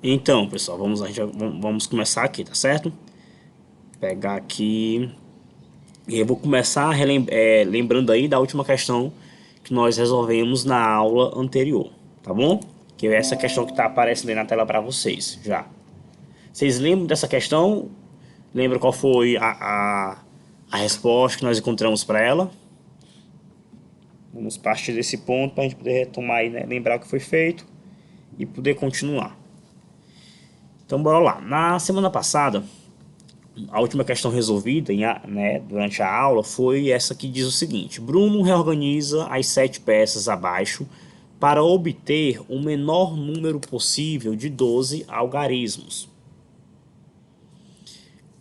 Então, pessoal, vamos começar aqui, tá certo? Pegar aqui e eu vou começar lembrando aí da última questão que nós resolvemos na aula anterior, tá bom? Que é essa questão que tá aparecendo aí na tela para vocês já. Vocês lembram dessa questão? Lembra qual foi a resposta que nós encontramos para ela? Vamos partir desse ponto para a gente poder retomar aí, né? Lembrar o que foi feito e poder continuar. Então, bora lá. Na semana passada, a última questão resolvida durante a aula foi essa que diz o seguinte: Bruno reorganiza as 7 peças abaixo para obter o menor número possível de 12 algarismos.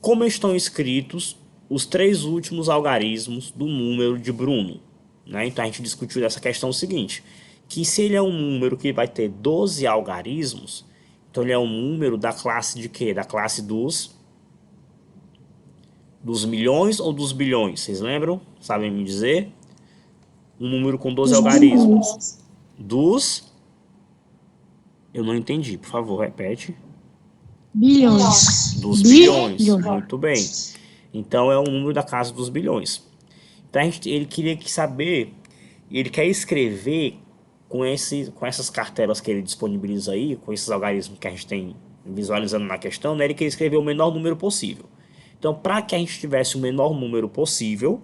Como estão escritos os 3 últimos algarismos do número de Bruno? Né? Então a gente discutiu essa questão seguinte: que se ele é um número que vai ter 12 algarismos, então ele é um número da classe de quê? Da classe dos milhões ou dos bilhões? Vocês lembram? Sabem me dizer? Um número com 12 Os algarismos. bilhões. Dos. Eu não entendi, por favor, repete. Bilhões. Dos bilhões. Bilhões. Muito bem. Então é um número da casa dos bilhões. Então ele queria saber, ele quer escrever com essas cartelas que ele disponibiliza aí, com esses algarismos que a gente tem visualizando na questão, né, ele queria escrever o menor número possível. Então, para que a gente tivesse o menor número possível,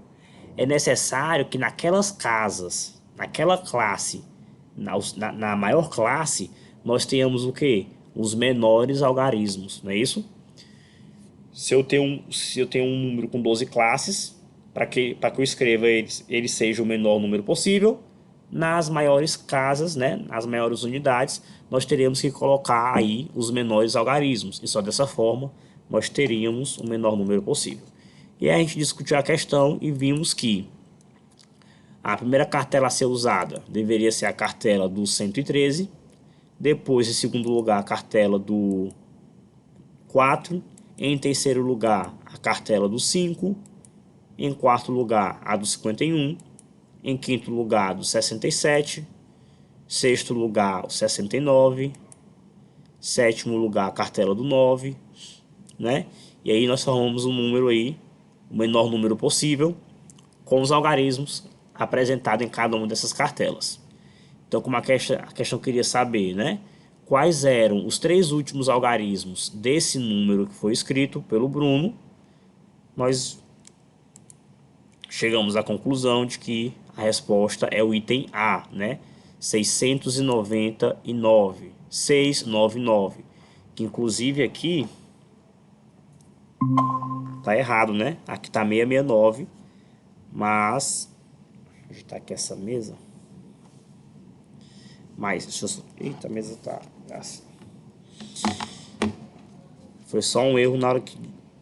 é necessário que naquelas casas, naquela classe, na maior classe, nós tenhamos o que? Os menores algarismos, não é isso? Se eu tenho um número com 12 classes, para que eu escreva ele seja o menor número possível, nas maiores casas, né, nas maiores unidades, nós teríamos que colocar aí os menores algarismos. E só dessa forma nós teríamos o menor número possível. E aí a gente discutiu a questão e vimos que a primeira cartela a ser usada deveria ser a cartela do 113, depois, em segundo lugar, a cartela do 4, em terceiro lugar, a cartela do 5, em quarto lugar, a do 51, em quinto lugar, a do 67, sexto lugar, o 69, sétimo lugar, a cartela do 9, né? E aí nós formamos um número aí, o menor número possível, com os algarismos apresentados em cada uma dessas cartelas. Então, como a questão queria saber, né? Quais eram os 3 últimos algarismos desse número que foi escrito pelo Bruno, nós chegamos à conclusão de que a resposta é o item A, né? 699, 699, que inclusive aqui tá errado, né? Aqui tá 669, mas deixa eu ajeitar aqui essa mesa. Mas deixa eu... Eita, a mesa tá foi só um erro na hora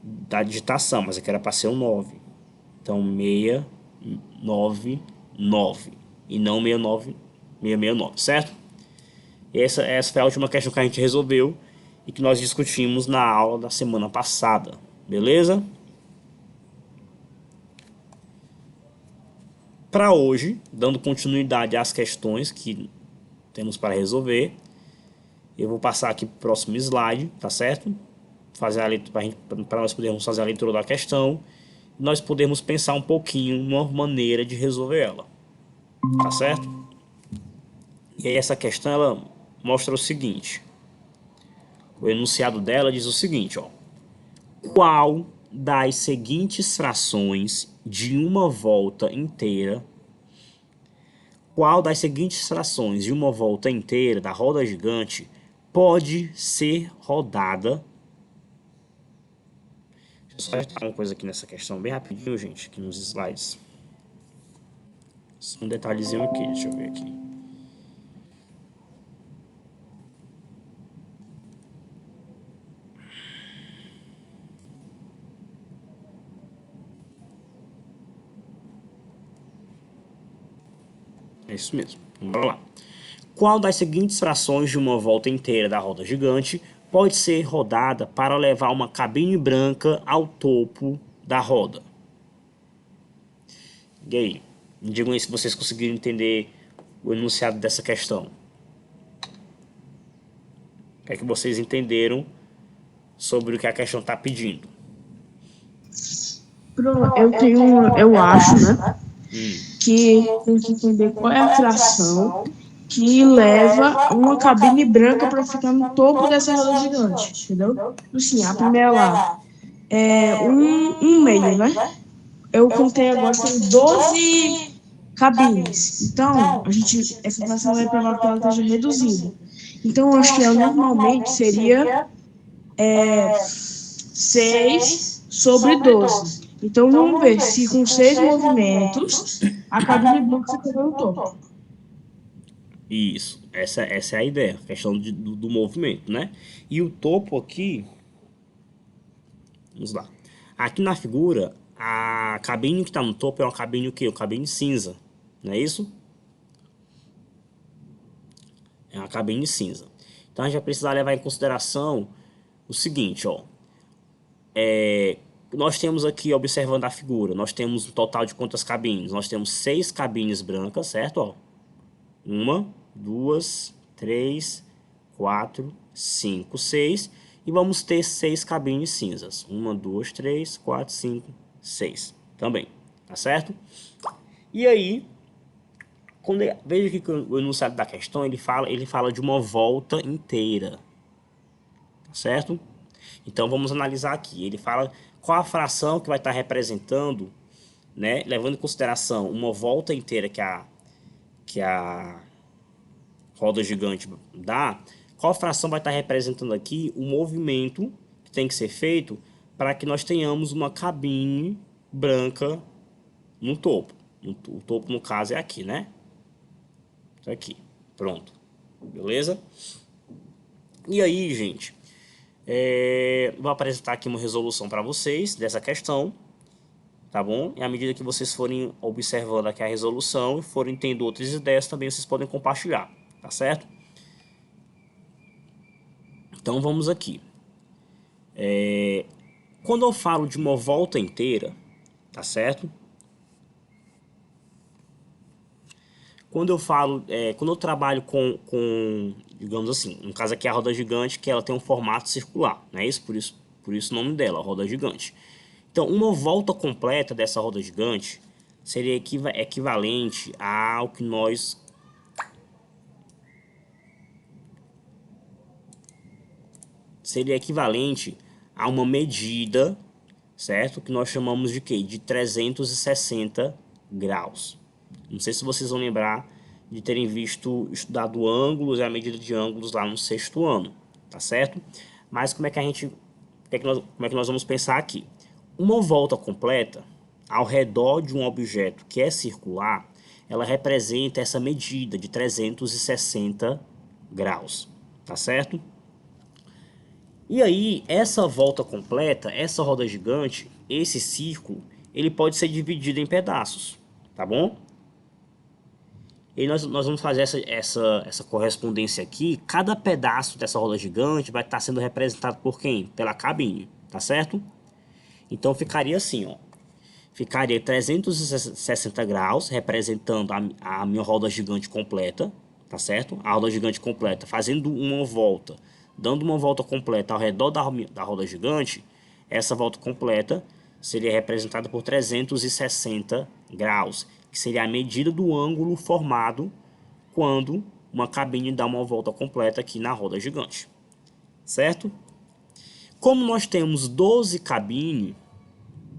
da digitação, mas aqui era para ser um 9. Então 699 e não 69, 669, certo? E essa foi a última questão que a gente resolveu e que nós discutimos na aula da semana passada, beleza? Para hoje, dando continuidade às questões que temos para resolver, eu vou passar aqui para o próximo slide, tá certo? Fazer a leitura para nós podermos fazer a leitura da questão e nós podermos pensar um pouquinho numa maneira de resolver ela, tá certo? E aí essa questão ela mostra o seguinte: o enunciado dela diz o seguinte, ó: qual das seguintes frações de uma volta inteira, qual das seguintes frações de uma volta inteira da roda gigante pode ser rodada? Deixa eu só ajeitar uma coisa aqui nessa questão bem rapidinho, gente, aqui nos slides. Só um detalhezinho aqui, deixa eu ver aqui. É isso mesmo. Vamos lá. Qual das seguintes frações de uma volta inteira da roda gigante pode ser rodada para levar uma cabine branca ao topo da roda? E aí? Me digam aí se vocês conseguiram entender o enunciado dessa questão. O que é que vocês entenderam sobre o que a questão está pedindo? Eu acho, né, que tem que entender qual é a fração que leva uma cabine branca para ficar no topo dessa roda gigante, entendeu? Assim, a primeira lá é um meio, né? Eu contei agora, são 12 cabines. Então, essa fração é provável que ela esteja reduzida. Então, eu acho que ela normalmente seria 6/12. Então, vamos ver se com 6 movimentos a cabine branca fica no topo. Isso, essa é a ideia, a questão do movimento, né? E o topo aqui, vamos lá. Aqui na figura, a cabine que está no topo é uma cabine o quê? Uma cabine cinza, não é isso? É uma cabine cinza. Então a gente vai precisar levar em consideração o seguinte, ó. Nós temos aqui, observando a figura, nós temos um total de quantas cabines? Nós temos 6 cabines brancas, certo? Ó, uma, duas, três, quatro, cinco, seis. E vamos ter 6 cabines cinzas. Uma, duas, três, quatro, cinco, seis. Também, tá certo? E aí, veja que o enunciado da questão ele fala de uma volta inteira, tá certo? Então vamos analisar aqui. Ele fala qual a fração que vai estar representando, né, levando em consideração uma volta inteira que a roda gigante dá, qual fração vai estar representando aqui o movimento que tem que ser feito para que nós tenhamos uma cabine branca no topo. O topo, no caso, é aqui, né? Isso aqui. Pronto. Beleza? E aí, gente, vou apresentar aqui uma resolução para vocês dessa questão, tá bom? E à medida que vocês forem observando aqui a resolução e forem tendo outras ideias, também vocês podem compartilhar, tá certo? Então vamos aqui. Quando eu falo de uma volta inteira, tá certo? Quando eu trabalho digamos assim, no caso aqui a roda gigante, que ela tem um formato circular, não é isso? Por isso o nome dela, roda gigante. Então, uma volta completa dessa roda gigante seria equivalente ao que nós seria equivalente a uma medida, certo? Que nós chamamos de quê? De 360 graus. Não sei se vocês vão lembrar de terem estudado ângulos e a medida de ângulos lá no sexto ano, tá certo? Mas como é que nós vamos pensar aqui? Uma volta completa ao redor de um objeto que é circular, ela representa essa medida de 360 graus, tá certo? E aí, essa volta completa, essa roda gigante, esse círculo, ele pode ser dividido em pedaços, tá bom? E nós vamos fazer essa correspondência aqui. Cada pedaço dessa roda gigante vai estar sendo representado por quem? Pela cabine, tá certo? Então ficaria assim, ó. Ficaria 360 graus, representando a minha roda gigante completa, tá certo? A roda gigante completa, fazendo uma volta, dando uma volta completa ao redor da roda gigante, essa volta completa seria representada por 360 graus, que seria a medida do ângulo formado quando uma cabine dá uma volta completa aqui na roda gigante, certo? Como nós temos 12 cabines,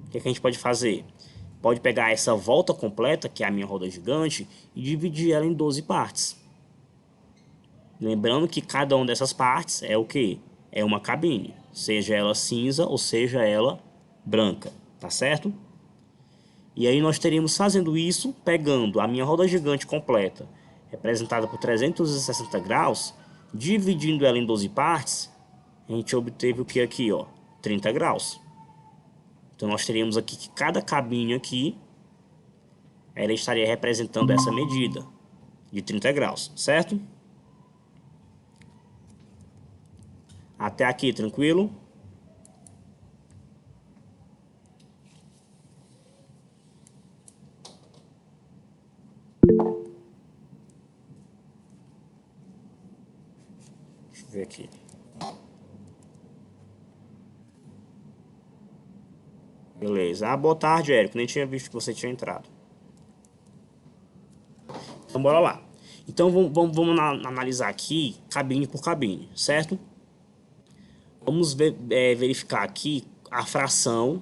o que a gente pode fazer? Pode pegar essa volta completa, que é a minha roda gigante, e dividir ela em 12 partes. Lembrando que cada uma dessas partes é o que? É uma cabine, seja ela cinza ou seja ela branca, tá certo? E aí nós teríamos fazendo isso, pegando a minha roda gigante completa, representada por 360 graus, dividindo ela em 12 partes, a gente obteve o que aqui, ó? 30 graus. Então nós teríamos aqui que cada cabine aqui, ela estaria representando essa medida de 30 graus, certo? Até aqui, tranquilo? Deixa eu ver aqui. beleza. Ah, boa tarde, Érico. Nem tinha visto que você tinha entrado. Então, bora lá. Então, vamos analisar aqui cabine por cabine, certo? Vamos verificar aqui a fração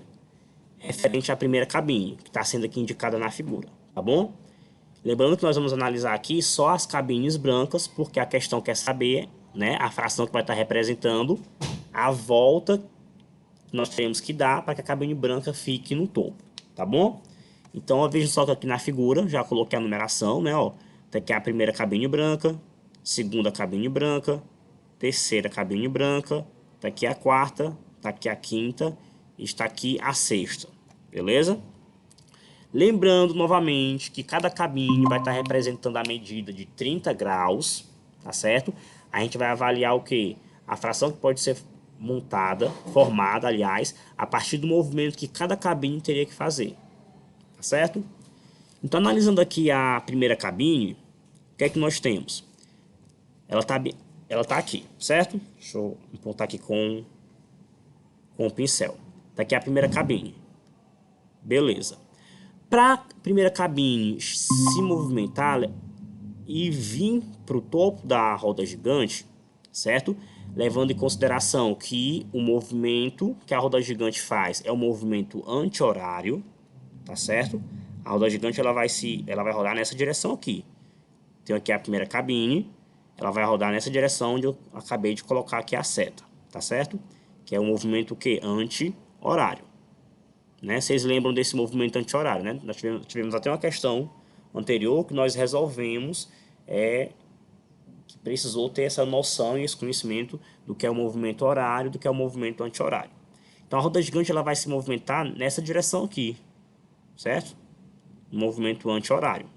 referente à primeira cabine, que está sendo aqui indicada na figura, tá bom? Lembrando que nós vamos analisar aqui só as cabines brancas, porque a questão quer saber, né, a fração que vai estar representando a volta que nós temos que dar para que a cabine branca fique no topo, tá bom? Então, veja só que aqui na figura, já coloquei a numeração, né, ó. Tá aqui a primeira cabine branca, segunda cabine branca, terceira cabine branca, tá aqui a quarta, tá aqui a quinta, e está aqui a sexta, beleza? Lembrando novamente que cada cabine vai estar representando a medida de 30 graus, tá certo? A gente vai avaliar o que? A fração que pode ser montada, formada, aliás, a partir do movimento que cada cabine teria que fazer, tá certo? Então, analisando aqui a primeira cabine, o que é que nós temos? Ela tá aqui, certo? Deixa eu apontar aqui com o pincel. Tá aqui a primeira cabine. Beleza. Para a primeira cabine se movimentar e vir para o topo da roda gigante, certo? Levando em consideração que o movimento que a roda gigante faz é um movimento anti-horário, tá certo? A roda gigante ela vai rodar nessa direção aqui. Tem aqui a primeira cabine, ela vai rodar nessa direção onde eu acabei de colocar aqui a seta, tá certo? Que é um movimento que anti-horário. Né? Vocês lembram desse movimento anti-horário, né? Nós tivemos até uma questão anterior que nós resolvemos, que precisou ter essa noção e esse conhecimento do que é o movimento horário, do que é o movimento anti-horário. Então a roda gigante ela vai se movimentar nessa direção aqui, certo? Um movimento anti-horário.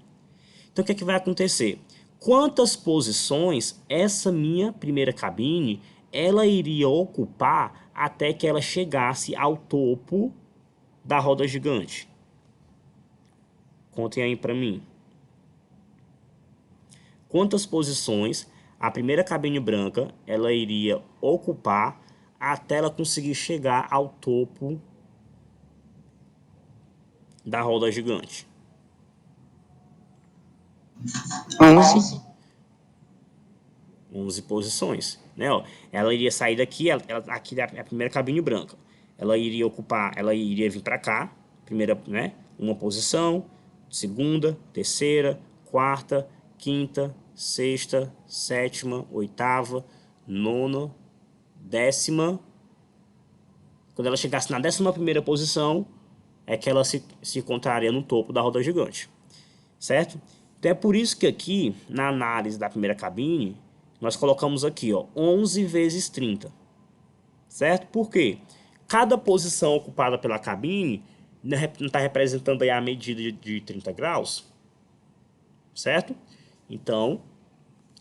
Então o que é que vai acontecer? Quantas posições essa minha primeira cabine ela iria ocupar até que ela chegasse ao topo da roda gigante? Contem aí para mim. Quantas posições a primeira cabine branca ela iria ocupar até ela conseguir chegar ao topo da roda gigante? 11 posições, né? Ó, ela iria sair daqui, aqui é a primeira cabine branca. Ela iria ocupar, ela iria vir para cá, primeira, né? Uma posição, segunda, terceira, quarta, quinta, sexta, sétima, oitava, nona, décima. Quando ela chegasse na 11ª posição, é que ela se encontraria no topo da roda gigante, certo? Então é por isso que aqui, na análise da primeira cabine, nós colocamos aqui, ó, 11 vezes 30, certo? Por quê? Cada posição ocupada pela cabine não está representando aí a medida de 30 graus, certo? Então,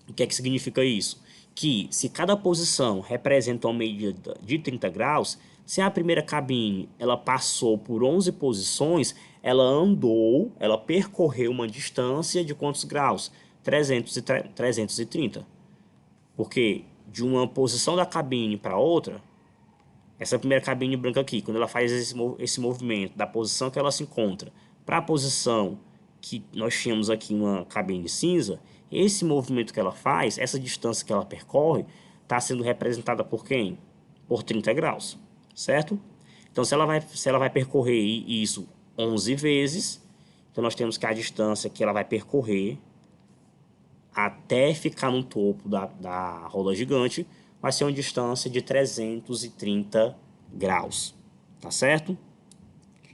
o que é que significa isso? Que se cada posição representa uma medida de 30 graus, se a primeira cabine ela passou por 11 posições, ela percorreu uma distância de quantos graus? 330. Porque de uma posição da cabine para outra, essa primeira cabine branca aqui, quando ela faz esse movimento da posição que ela se encontra para a posição que nós tínhamos aqui uma cabine cinza, esse movimento que ela faz, essa distância que ela percorre, está sendo representada por quem? Por 30 graus, certo? Então, se ela vai percorrer isso 11 vezes, então nós temos que a distância que ela vai percorrer até ficar no topo da roda gigante vai ser uma distância de 330 graus, tá certo?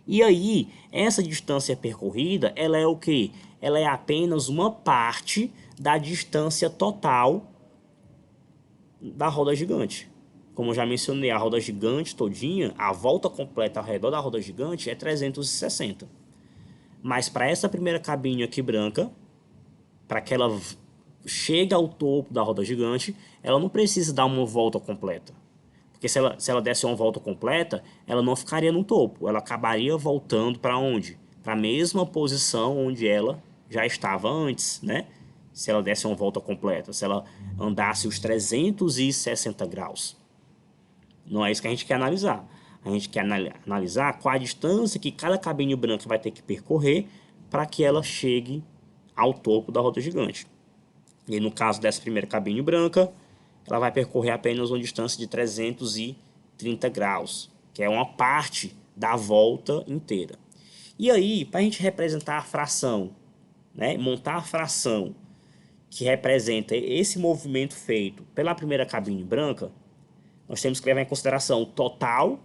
E aí, essa distância percorrida, ela é o quê? Ela é apenas uma parte da distância total da roda gigante. Como eu já mencionei, a roda gigante todinha, a volta completa ao redor da roda gigante é 360. Mas para essa primeira cabine aqui branca, para que ela chegue ao topo da roda gigante, ela não precisa dar uma volta completa. Porque se ela desse uma volta completa, ela não ficaria no topo. Ela acabaria voltando para onde? Para a mesma posição onde ela já estava antes, né? Se ela desse uma volta completa, se ela andasse os 360 graus. Não é isso que a gente quer analisar. A gente quer analisar qual a distância que cada cabine branca vai ter que percorrer para que ela chegue ao topo da roda gigante. E no caso dessa primeira cabine branca, ela vai percorrer apenas uma distância de 330 graus, que é uma parte da volta inteira. E aí, para a gente representar a fração, né, montar a fração que representa esse movimento feito pela primeira cabine branca, nós temos que levar em consideração o total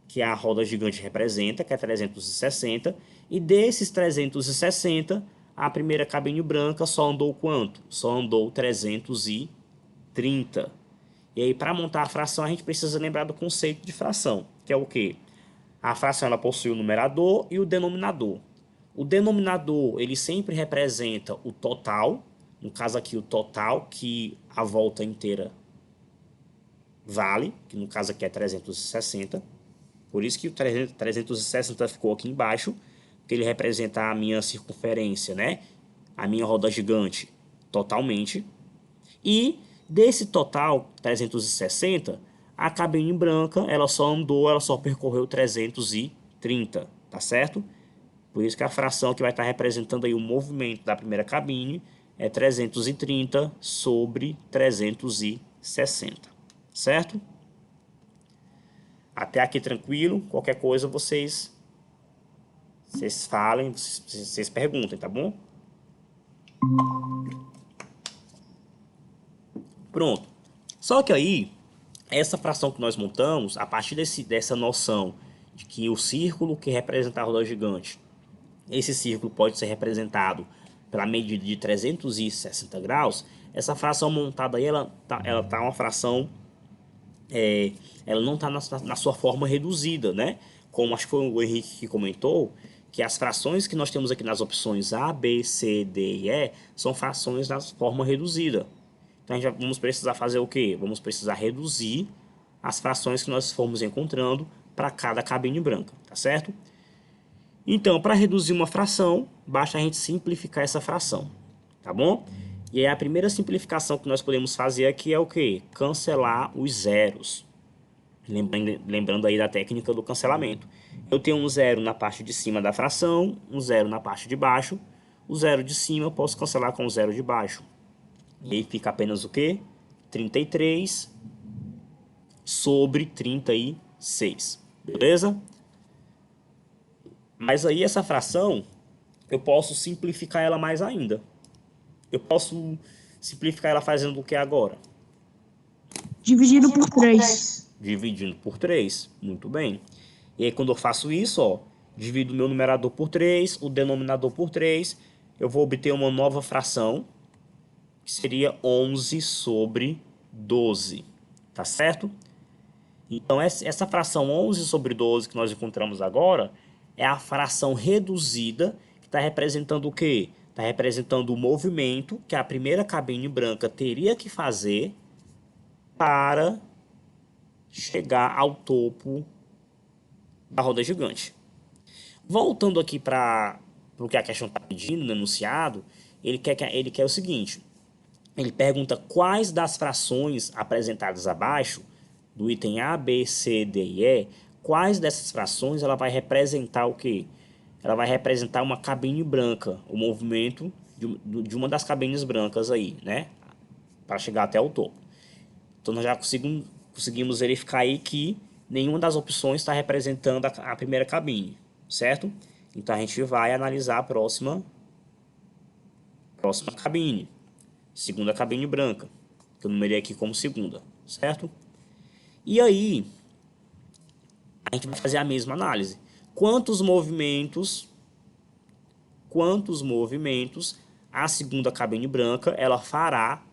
que a roda gigante representa, que é 360, e desses 360, a primeira cabine branca só andou quanto? Só andou 330. E aí, para montar a fração, a gente precisa lembrar do conceito de fração, que é o quê? A fração ela possui o numerador e o denominador. O denominador ele sempre representa o total, no caso aqui o total que a volta inteira vale, que no caso aqui é 360. Por isso que o 360 ficou aqui embaixo, porque ele representa a minha circunferência, né? A minha roda gigante totalmente. E desse total 360, a cabine branca ela só percorreu 330, tá certo? Por isso que a fração que vai estar representando aí o movimento da primeira cabine é 330 sobre 360, certo? Até aqui tranquilo, qualquer coisa vocês falem, vocês perguntem, tá bom? Pronto. Só que aí, essa fração que nós montamos, a partir dessa noção de que o círculo que representa a roda gigante, esse círculo pode ser representado pela medida de 360 graus, essa fração montada aí, ela tá uma fração, ela não está na sua forma reduzida, né? Como acho que foi o Henrique que comentou, que as frações que nós temos aqui nas opções A, B, C, D e E são frações na forma reduzida. Então, vamos precisar fazer o quê? Vamos precisar reduzir as frações que nós formos encontrando para cada cabine branca, tá certo? Então, para reduzir uma fração, basta a gente simplificar essa fração, tá bom? E aí a primeira simplificação que nós podemos fazer aqui é o quê? Cancelar os zeros. Lembrando aí da técnica do cancelamento. Eu tenho um zero na parte de cima da fração, um zero na parte de baixo. O zero de cima eu posso cancelar com o zero de baixo. E aí fica apenas o quê? 33 sobre 36. Beleza? Mas aí essa fração, eu posso simplificar ela mais ainda. Eu posso simplificar ela fazendo o que agora? Dividido por 3. Dividindo por 3. Muito bem. E aí quando eu faço isso, ó, divido o meu numerador por 3, o denominador por 3, eu vou obter uma nova fração, que seria 11 sobre 12. Tá certo? Então essa fração 11 sobre 12 que nós encontramos agora é a fração reduzida, que está representando o quê? Está representando o movimento que a primeira cabine branca teria que fazer para chegar ao topo da roda gigante. Voltando aqui para o que a questão está pedindo no enunciado, ele quer o seguinte: ele pergunta quais das frações apresentadas abaixo, do item A, B, C, D e E, quais dessas frações ela vai representar o quê? Ela vai representar uma cabine branca, o movimento de uma das cabines brancas aí, né? Para chegar até o topo. Então nós já conseguimos verificar aí que nenhuma das opções está representando a primeira cabine, certo? Então a gente vai analisar a próxima cabine. Segunda cabine branca, que eu numerei aqui como segunda, certo? E aí, a gente vai fazer a mesma análise. Quantos movimentos a segunda cabine branca ela fará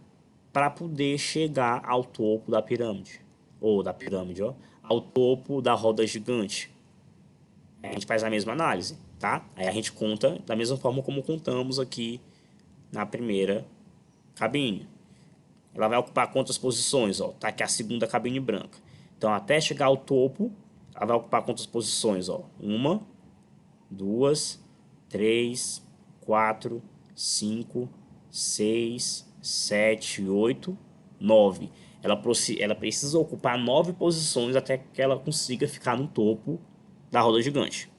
para poder chegar ao topo da pirâmide? Ou da pirâmide, ó, ao topo da roda gigante. A gente faz a mesma análise, tá? Aí a gente conta da mesma forma como contamos aqui na primeira cabine. Ela vai ocupar quantas posições? Ó, tá aqui a segunda cabine branca. Então, até chegar ao topo, ela vai ocupar quantas posições? Ó? 1, 2, 3, 4, 5, 6, 7, 8, 9. ela precisa ocupar 9 posições até que ela consiga ficar no topo da roda gigante.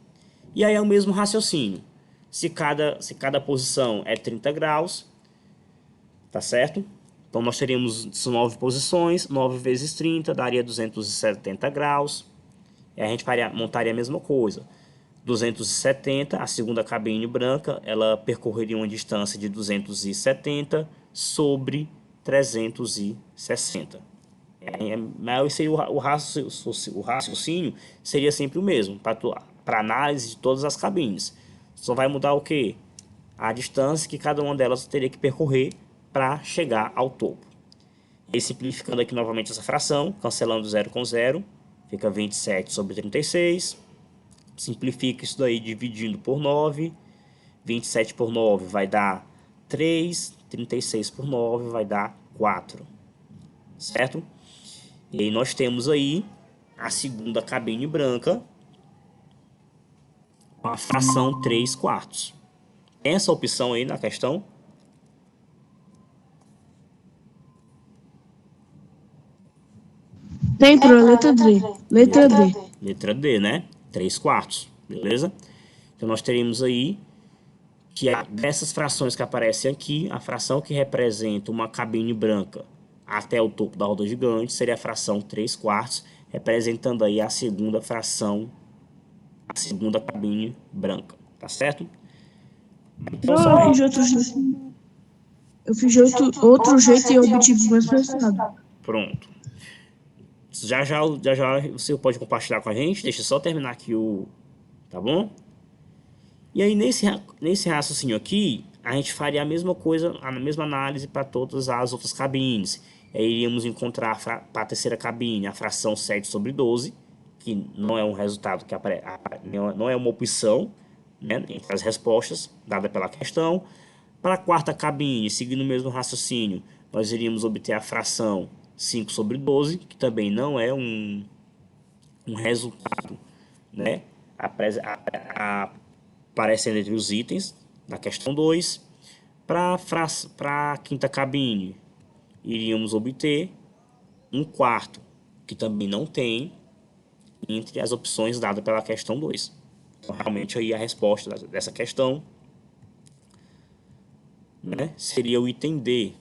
E aí é o mesmo raciocínio. Se cada posição é 30 graus, tá certo? Então nós teríamos 9 posições, 9 vezes 30 daria 270 graus. E a gente montaria a mesma coisa. 270, a segunda cabine branca, ela percorreria uma distância de 270 sobre 360. Mas seria o raciocínio seria sempre o mesmo para análise de todas as cabines. Só vai mudar o que? A distância que cada uma delas teria que percorrer para chegar ao topo. E simplificando aqui novamente essa fração, cancelando 0 com 0, fica 27 sobre 36. Simplifica isso daí dividindo por 9. 27 por 9 vai dar 3. 36 por 9 vai dar 4. Certo? E aí nós temos aí a segunda cabine branca com a fração 3 quartos. Tem essa opção aí na questão? Tem para a letra D. Letra D. Letra D, né? 3 quartos, beleza? Então nós teríamos aí que dessas frações que aparecem aqui, a fração que representa uma cabine branca até o topo da roda gigante seria a fração 3 quartos, representando aí a segunda fração, a segunda cabine branca, tá certo? Então, eu fiz de outro jeito e obtive o mesmo resultado. Pronto. Já você pode compartilhar com a gente, deixa eu só terminar aqui tá bom? E aí nesse raciocínio aqui, a gente faria a mesma coisa, a mesma análise para todas as outras cabines. Aí iríamos encontrar para a terceira cabine a fração 7 sobre 12, que não é um resultado que não é uma opção, né, entre as respostas dadas pela questão. Para a quarta cabine, seguindo o mesmo raciocínio, nós iríamos obter a fração 5 sobre 12, que também não é um resultado, né, aparecendo entre os itens da questão 2. Para a quinta cabine, iríamos obter 1/4, que também não tem entre as opções dadas pela questão 2. Então, realmente, aí a resposta dessa questão, né, seria o item D.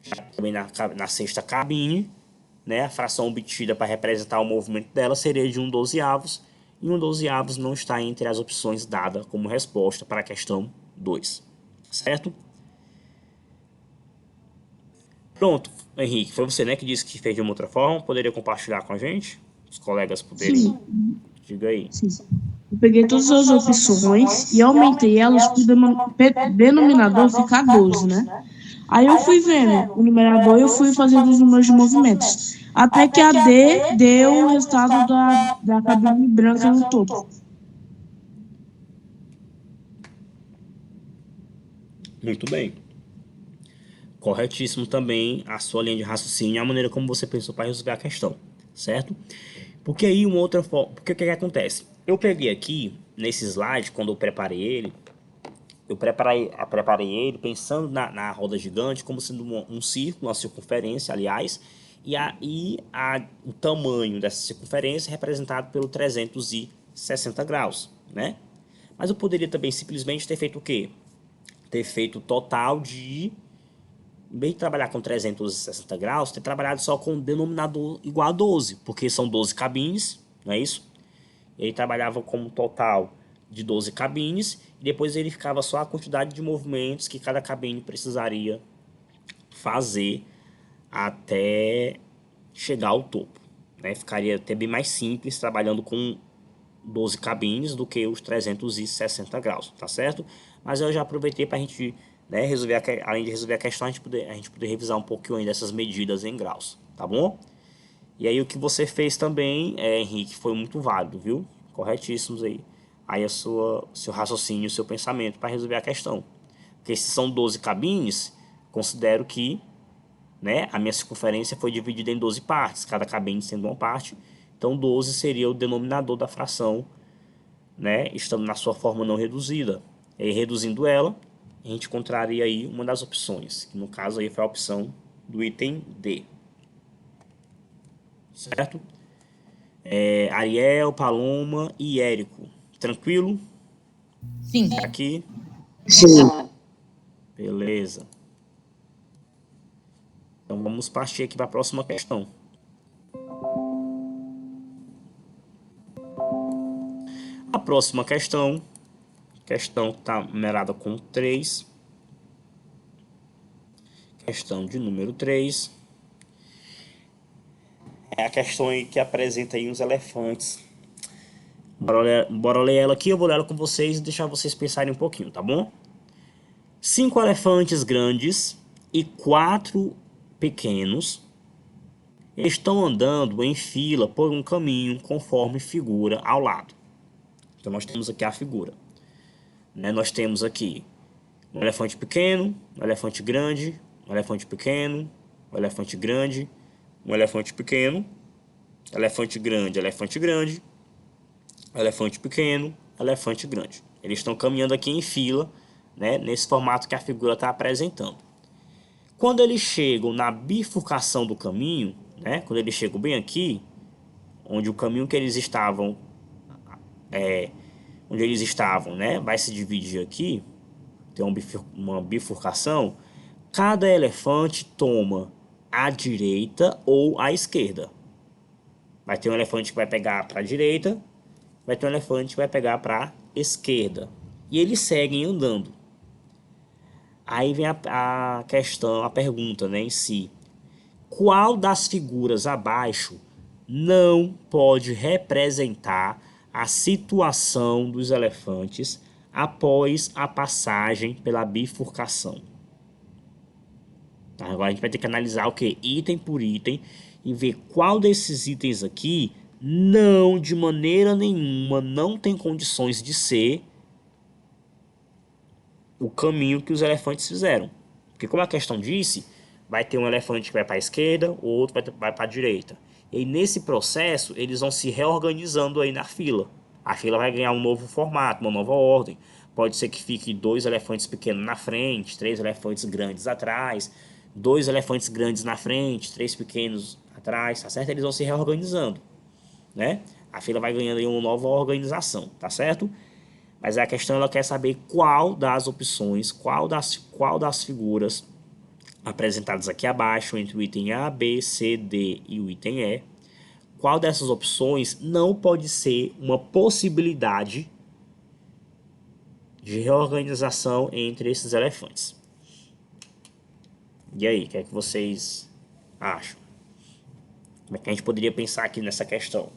Já também na sexta cabine, né, a fração obtida para representar o movimento dela seria de 1/12, e 1/12 não está entre as opções dadas como resposta para a questão 2. Certo? Pronto, Henrique, foi você, né, que disse que fez de uma outra forma. Poderia compartilhar com a gente? Os colegas poderem. Sim. Diga aí. Sim. Eu peguei todas as opções e aumentei elas para o denominador ficar 12, né? Aí eu fui vendo o numerador e eu fui fazendo os números de movimentos. Até que a D deu o resultado da cabine branca no topo. Muito bem. Corretíssimo também a sua linha de raciocínio e a maneira como você pensou para resolver a questão, certo? Porque aí uma outra forma... Porque o que acontece? Eu peguei aqui, nesse slide, quando eu preparei ele, preparei ele pensando na roda gigante como sendo um círculo, uma circunferência, aliás, o tamanho dessa circunferência é representado pelo 360 graus, né? Mas eu poderia também simplesmente ter feito o quê? Ter feito o total de... Em vez de trabalhar com 360 graus, ter trabalhado só com um denominador igual a 12, porque são 12 cabines, não é isso? E aí trabalhava com um total de 12 cabines, e depois verificava só a quantidade de movimentos que cada cabine precisaria fazer até chegar ao topo, né? Ficaria até bem mais simples trabalhando com 12 cabines do que os 360 graus, tá certo? Mas eu já aproveitei para a gente, né, além de resolver a questão, a gente poder revisar um pouquinho ainda dessas medidas em graus, tá bom? E aí o que você fez também, Henrique, foi muito válido, viu? Corretíssimos aí. Aí seu raciocínio, o seu pensamento para resolver a questão. Porque se são 12 cabines, considero que, né, a minha circunferência foi dividida em 12 partes, cada cabine sendo uma parte. Então 12 seria o denominador da fração, né, estando na sua forma não reduzida. E aí, reduzindo ela, a gente encontraria aí uma das opções, que no caso aí foi a opção do item D. certo? Ariel, Paloma e Érico. Tranquilo? Sim. Aqui? Sim. Beleza. Então vamos partir aqui para a próxima questão. A próxima questão está numerada com 3. Questão de número 3. É a questão aí que apresenta aí uns elefantes. Bora ler ela aqui, eu vou ler ela com vocês e deixar vocês pensarem um pouquinho, tá bom? 5 elefantes grandes e 4 pequenos estão andando em fila por um caminho conforme figura ao lado. Então nós temos aqui a figura. Nós temos aqui um elefante pequeno, um elefante grande, um elefante pequeno, um elefante grande, um elefante pequeno, elefante grande, elefante grande, elefante pequeno, elefante grande. Eles estão caminhando aqui em fila, nesse formato que a figura está apresentando. Quando eles chegam na bifurcação do caminho, quando eles chegam bem aqui, onde o caminho que eles estavam, vai se dividir aqui, tem uma bifurcação, cada elefante toma à direita ou à esquerda. Vai ter um elefante que vai pegar para a direita, vai ter um elefante que vai pegar para a esquerda. E eles seguem andando. Aí vem a questão, a pergunta, em si. Qual das figuras abaixo não pode representar a situação dos elefantes após a passagem pela bifurcação? Tá, agora a gente vai ter que analisar o que? Item por item e ver qual desses itens aqui não, de maneira nenhuma, não tem condições de ser o caminho que os elefantes fizeram. Porque como a questão disse, vai ter um elefante que vai para a esquerda, o outro vai para a direita. E aí, nesse processo, eles vão se reorganizando aí na fila. A fila vai ganhar um novo formato, uma nova ordem. Pode ser que fique 2 elefantes pequenos na frente, 3 elefantes grandes atrás, 2 elefantes grandes na frente, 3 pequenos atrás, tá certo? Eles vão se reorganizando, A fila vai ganhando aí uma nova organização, tá certo? Mas a questão, ela quer saber qual das opções, qual das figuras apresentadas aqui abaixo, entre o item A, B, C, D e o item E, qual dessas opções não pode ser uma possibilidade de reorganização entre esses elefantes. E aí, o que é que vocês acham? Como é que a gente poderia pensar aqui nessa questão?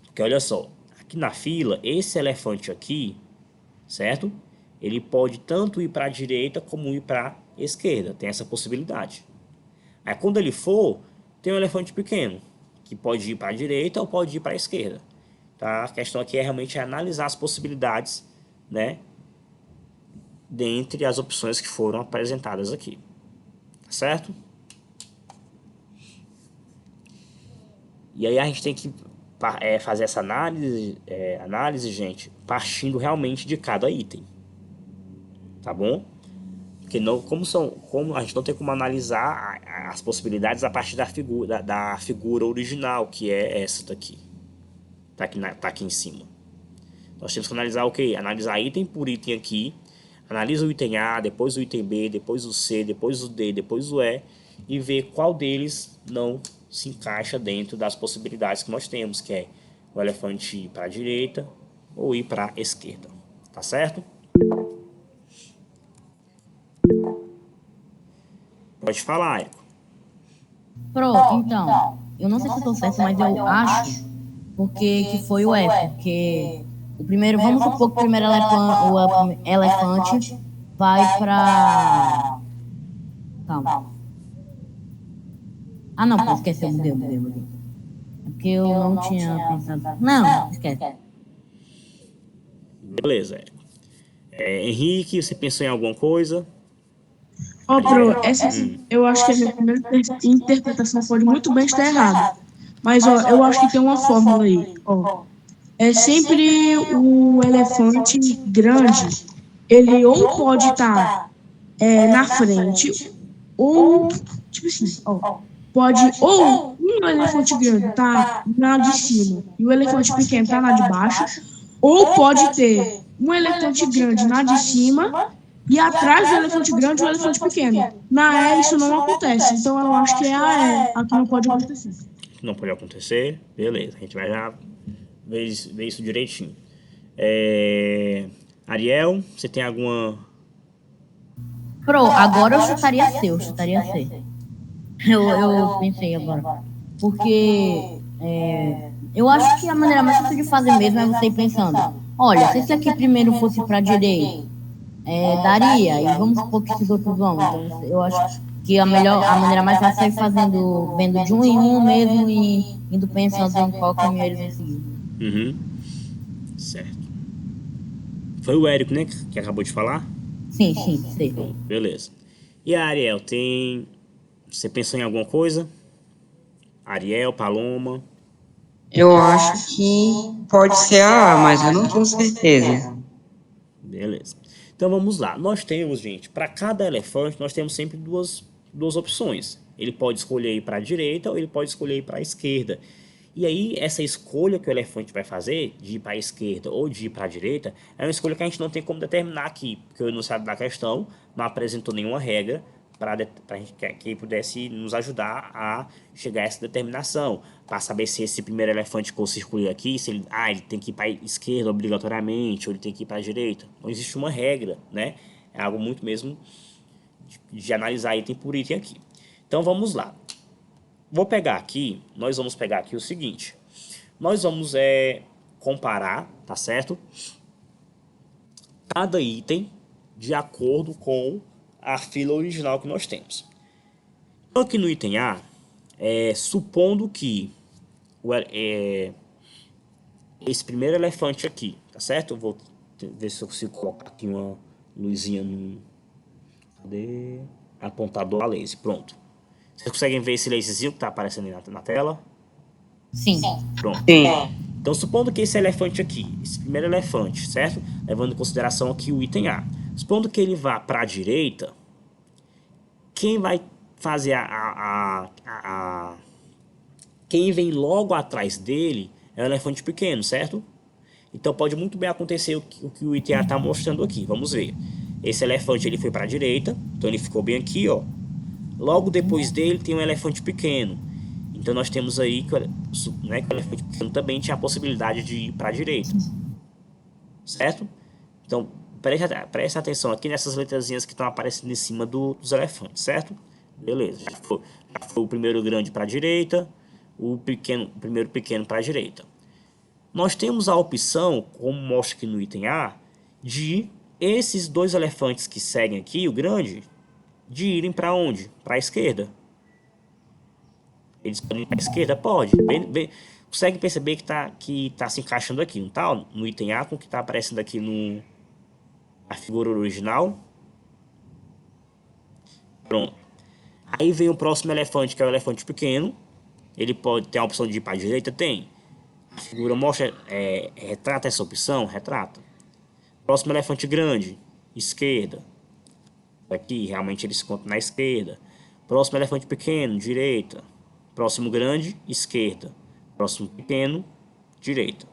Porque olha só, aqui na fila, esse elefante aqui, certo? Ele pode tanto ir para a direita como ir para a esquerda, tem essa possibilidade. Aí quando ele for, tem um elefante pequeno, que pode ir para a direita ou pode ir para a esquerda. Tá? A questão aqui é realmente analisar as possibilidades, dentre as opções que foram apresentadas aqui. Tá certo? E aí a gente tem que fazer essa análise, gente, partindo realmente de cada item. Tá bom? Porque como a gente não tem como analisar as possibilidades a partir da figura original, que é essa daqui. Tá aqui em cima. Nós temos que analisar o quê? Analisar item por item aqui. Analisa o item A, depois o item B, depois o C, depois o D, depois o E. E ver qual deles não se encaixa dentro das possibilidades que nós temos, que é o elefante ir para a direita ou ir para a esquerda. Tá certo? Pode falar, Érico. Pronto, então. Eu não sei se estou certo, mas eu acho que foi o F. Porque o primeiro, vamos supor que o primeiro elefante vai para... Calma. Ah, não, esquece, mudei. É porque eu não tinha pensado. Não, esquece. Beleza, Érico. Henrique, você pensou em alguma coisa? Eu acho que a minha primeira interpretação pode muito bem estar errada. Mas, eu acho que tem uma fórmula aí. É sempre o elefante grande, ele ou pode estar na frente, ou, tipo assim, pode ou um elefante grande tá na de cima e o elefante pequeno tá na de baixo, ou pode ter um elefante grande na de cima e atrás do elefante grande o elefante pequeno. Na E isso não acontece, então eu acho que é a E a que não pode acontecer. Não pode acontecer, beleza, a gente vai já ver isso direitinho. Ariel, você tem alguma... Pro, agora eu chutaria C, Eu pensei agora. Porque eu acho que a maneira mais fácil de fazer mesmo é você ir pensando, olha, se esse aqui primeiro fosse para a direita, daria, e vamos supor que esses outros vão. Então, eu acho que a maneira mais fácil é ir fazendo, vendo de um em um mesmo e indo pensando em qual caminho eles vão seguir. Uhum. Certo. Foi o Érico, né, que acabou de falar? Sim, sei. Beleza. E a Ariel, você pensou em alguma coisa? Ariel, Paloma? Eu acho que pode ser a A, mas eu não tenho certeza. Beleza. Então vamos lá. Nós temos, gente, para cada elefante, nós temos sempre duas opções. Ele pode escolher ir para a direita ou ele pode escolher ir para a esquerda. E aí, essa escolha que o elefante vai fazer, de ir para a esquerda ou de ir para a direita, é uma escolha que a gente não tem como determinar aqui, porque o enunciado da questão não apresentou nenhuma regra para que pudesse nos ajudar a chegar a essa determinação, para saber se esse primeiro elefante que eu circulei aqui, se ele tem que ir para a esquerda obrigatoriamente, ou ele tem que ir para a direita. Não existe uma regra, né? É algo muito mesmo de analisar item por item aqui. Então vamos lá. Nós vamos pegar aqui o seguinte. Nós vamos comparar, tá certo? Cada item de acordo com a fila original que nós temos. Então aqui no item A, supondo que esse primeiro elefante aqui, tá certo? Eu vou ver se eu consigo colocar aqui uma luzinha no apontador a laser, pronto. Vocês conseguem ver esse laserzinho que está aparecendo aí na tela? Sim. Pronto. Sim. Então, supondo que esse elefante aqui, esse primeiro elefante, certo? Levando em consideração aqui o item A. Supondo que ele vá para a direita, quem vai fazer quem vem logo atrás dele é o elefante pequeno, certo? Então, pode muito bem acontecer o que o item A está mostrando aqui. Vamos ver. Esse elefante ele foi para a direita, então ele ficou bem aqui, ó. Logo depois dele tem um elefante pequeno. Então nós temos aí que o elefante pequeno também tinha a possibilidade de ir para a direita. Certo? Então preste atenção aqui nessas letrazinhas que estão aparecendo em cima dos elefantes, certo? Beleza. Já foi o primeiro grande para a direita, o primeiro pequeno para a direita. Nós temos a opção, como mostra aqui no item A, de esses dois elefantes que seguem aqui, o grande, de irem para onde? Para a esquerda. Eles podem ir para a esquerda? Pode. Consegue perceber que tá se encaixando aqui, não tá? No item A com o que está aparecendo aqui na figura original. Pronto. Aí vem o próximo elefante, que é o elefante pequeno. Ele pode ter a opção de ir para a direita? Tem. A figura mostra, retrata essa opção? Retrata. Próximo elefante grande, esquerda. Aqui, realmente ele se encontra na esquerda. Próximo elefante pequeno, direita. Próximo grande, esquerda. Próximo pequeno, direita.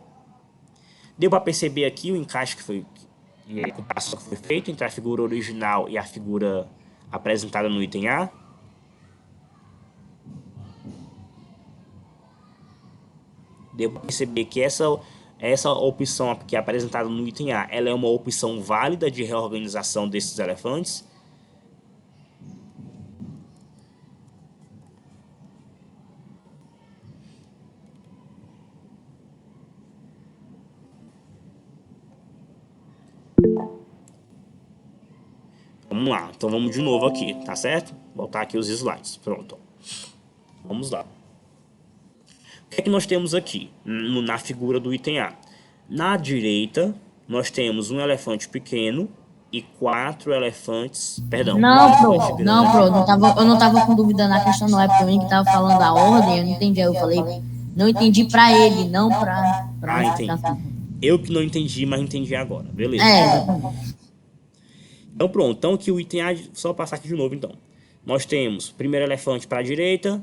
Deu para perceber aqui o encaixe que foi feito entre a figura original e a figura apresentada no item A? Deu para perceber que essa opção que é apresentada no item A, ela é uma opção válida de reorganização desses elefantes? Vamos lá, então vamos de novo aqui, tá certo? Voltar aqui os slides, pronto. Vamos lá. O que é que nós temos aqui na figura do item A? Na direita, nós temos um elefante pequeno e 4 elefantes... Perdão. Não, pro, eu não tava com dúvida na questão, não é para mim que tava falando a ordem, eu não entendi, eu falei, não entendi para ele, não para... entendi. Eu que não entendi, mas entendi agora, beleza. Então pronto, então aqui o item A, só passar aqui de novo então. Nós temos primeiro elefante para a direita,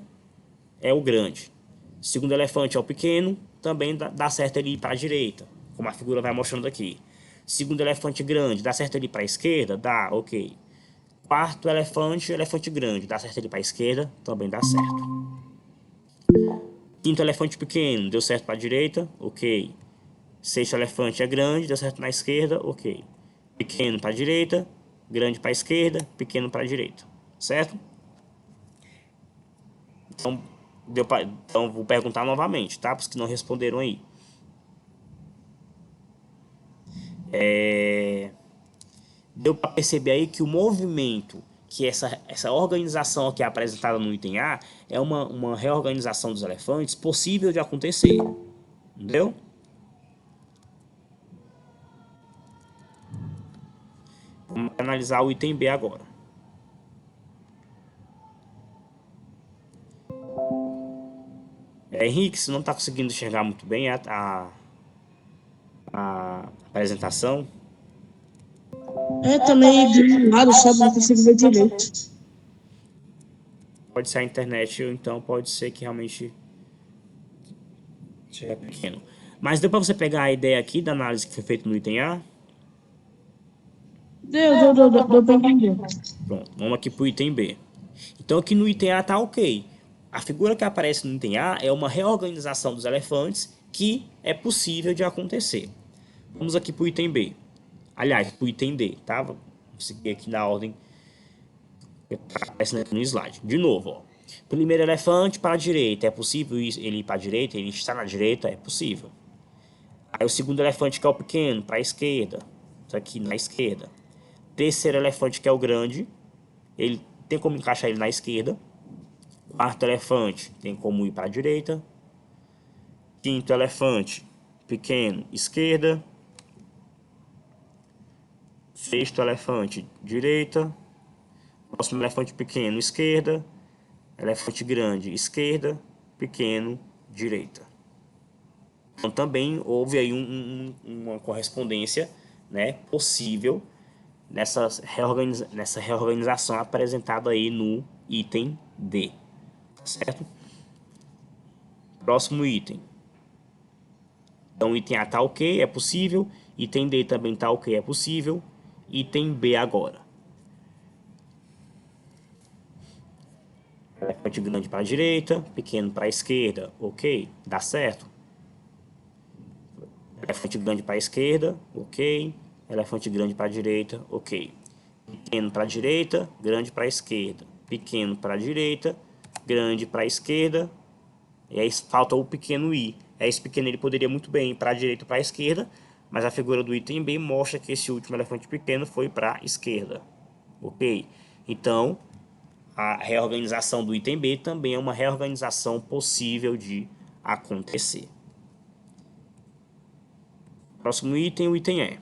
é o grande. Segundo elefante é o pequeno, também dá certo ele ir para a direita, como a figura vai mostrando aqui. Segundo elefante grande, dá certo ele ir para a esquerda? Dá, ok. Quarto elefante, elefante grande, dá certo ele ir para a esquerda? Também dá certo. Quinto elefante pequeno, deu certo para a direita? Ok. Sexto elefante é grande, deu certo na esquerda? Ok. Pequeno para a direita, grande para a esquerda, pequeno para a direita. Certo? Então, então, vou perguntar novamente, tá? Para os que não responderam aí. Deu para perceber aí que o movimento, que essa organização aqui apresentada no item A, é uma reorganização dos elefantes possível de acontecer. Entendeu? Vamos analisar o item B agora. Henrique, você não está conseguindo enxergar muito bem a apresentação? Também granulado, sabe? Não consigo ver direito. Pode ser a internet, ou então pode ser que realmente seja pequeno. Mas deu para você pegar a ideia aqui da análise que foi feita no item A? Deu pra entender. Pronto, vamos aqui para o item B. Então aqui no item A tá ok. A figura que aparece no item A é uma reorganização dos elefantes que é possível de acontecer. Vamos aqui para o item B. Aliás, para o item D, tá? Vou seguir aqui na ordem que aparece no slide. De novo, ó. Primeiro elefante para a direita. É possível ele ir para a direita? Ele está na direita? É possível. Aí o segundo elefante que é o pequeno, para a esquerda. Isso aqui na esquerda. Terceiro elefante que é o grande. Ele tem como encaixar ele na esquerda. Quarto elefante tem como ir para a direita. Quinto elefante pequeno, esquerda. Sexto elefante, direita. Próximo elefante pequeno, esquerda. Elefante grande, esquerda. Pequeno, direita. Então também houve aí uma correspondência, né, possível nessa reorganização apresentada aí no item D. Certo? Próximo item. Então, item A tá ok, é possível. Item D também tá ok, é possível. Item B agora. Elefante grande para a direita, pequeno para a esquerda, ok, dá certo. Elefante grande para a esquerda, ok. Elefante grande para a direita, ok. Pequeno para a direita, grande para a esquerda. Pequeno para a direita, grande para a esquerda. E aí falta o pequeno I. Esse pequeno ele poderia muito bem ir para a direita ou para a esquerda, mas a figura do item B mostra que esse último elefante pequeno foi para a esquerda. Ok? Então, a reorganização do item B também é uma reorganização possível de acontecer. Próximo item, o item E.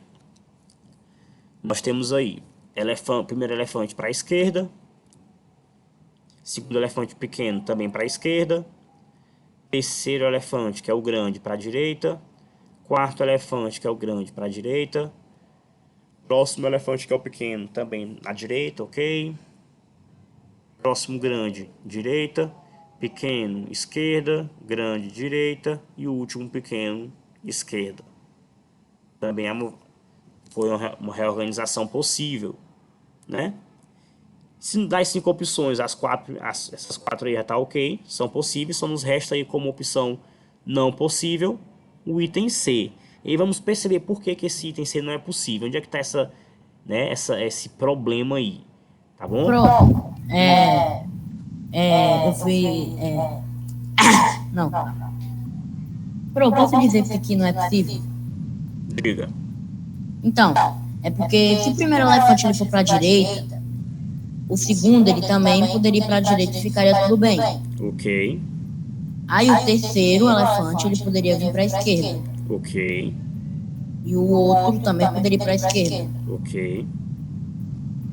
Nós temos aí primeiro elefante para a esquerda. Segundo elefante pequeno também para a esquerda. Terceiro elefante, que é o grande, para a direita. Quarto elefante, que é o grande, para a direita. Próximo elefante, que é o pequeno, também na direita, ok. Próximo grande, direita. Pequeno, esquerda. Grande, direita. E o último pequeno, esquerda. Também foi uma reorganização possível, né? Se das 5 opções, essas 4 aí já tá ok, são possíveis, só nos resta aí como opção não possível o item C. E aí vamos perceber por que esse item C não é possível, onde é que tá esse problema aí, tá bom? Pronto. Eu fui. Não. Pronto, posso dizer que não é possível? Diga. Então, é porque se o primeiro elefante ele for para a direita, o segundo ele também poderia ir para a direita e ficaria tudo bem. Ok. Aí o terceiro elefante ele poderia vir para a esquerda. Ok. E o outro também poderia ir para a esquerda. Ok.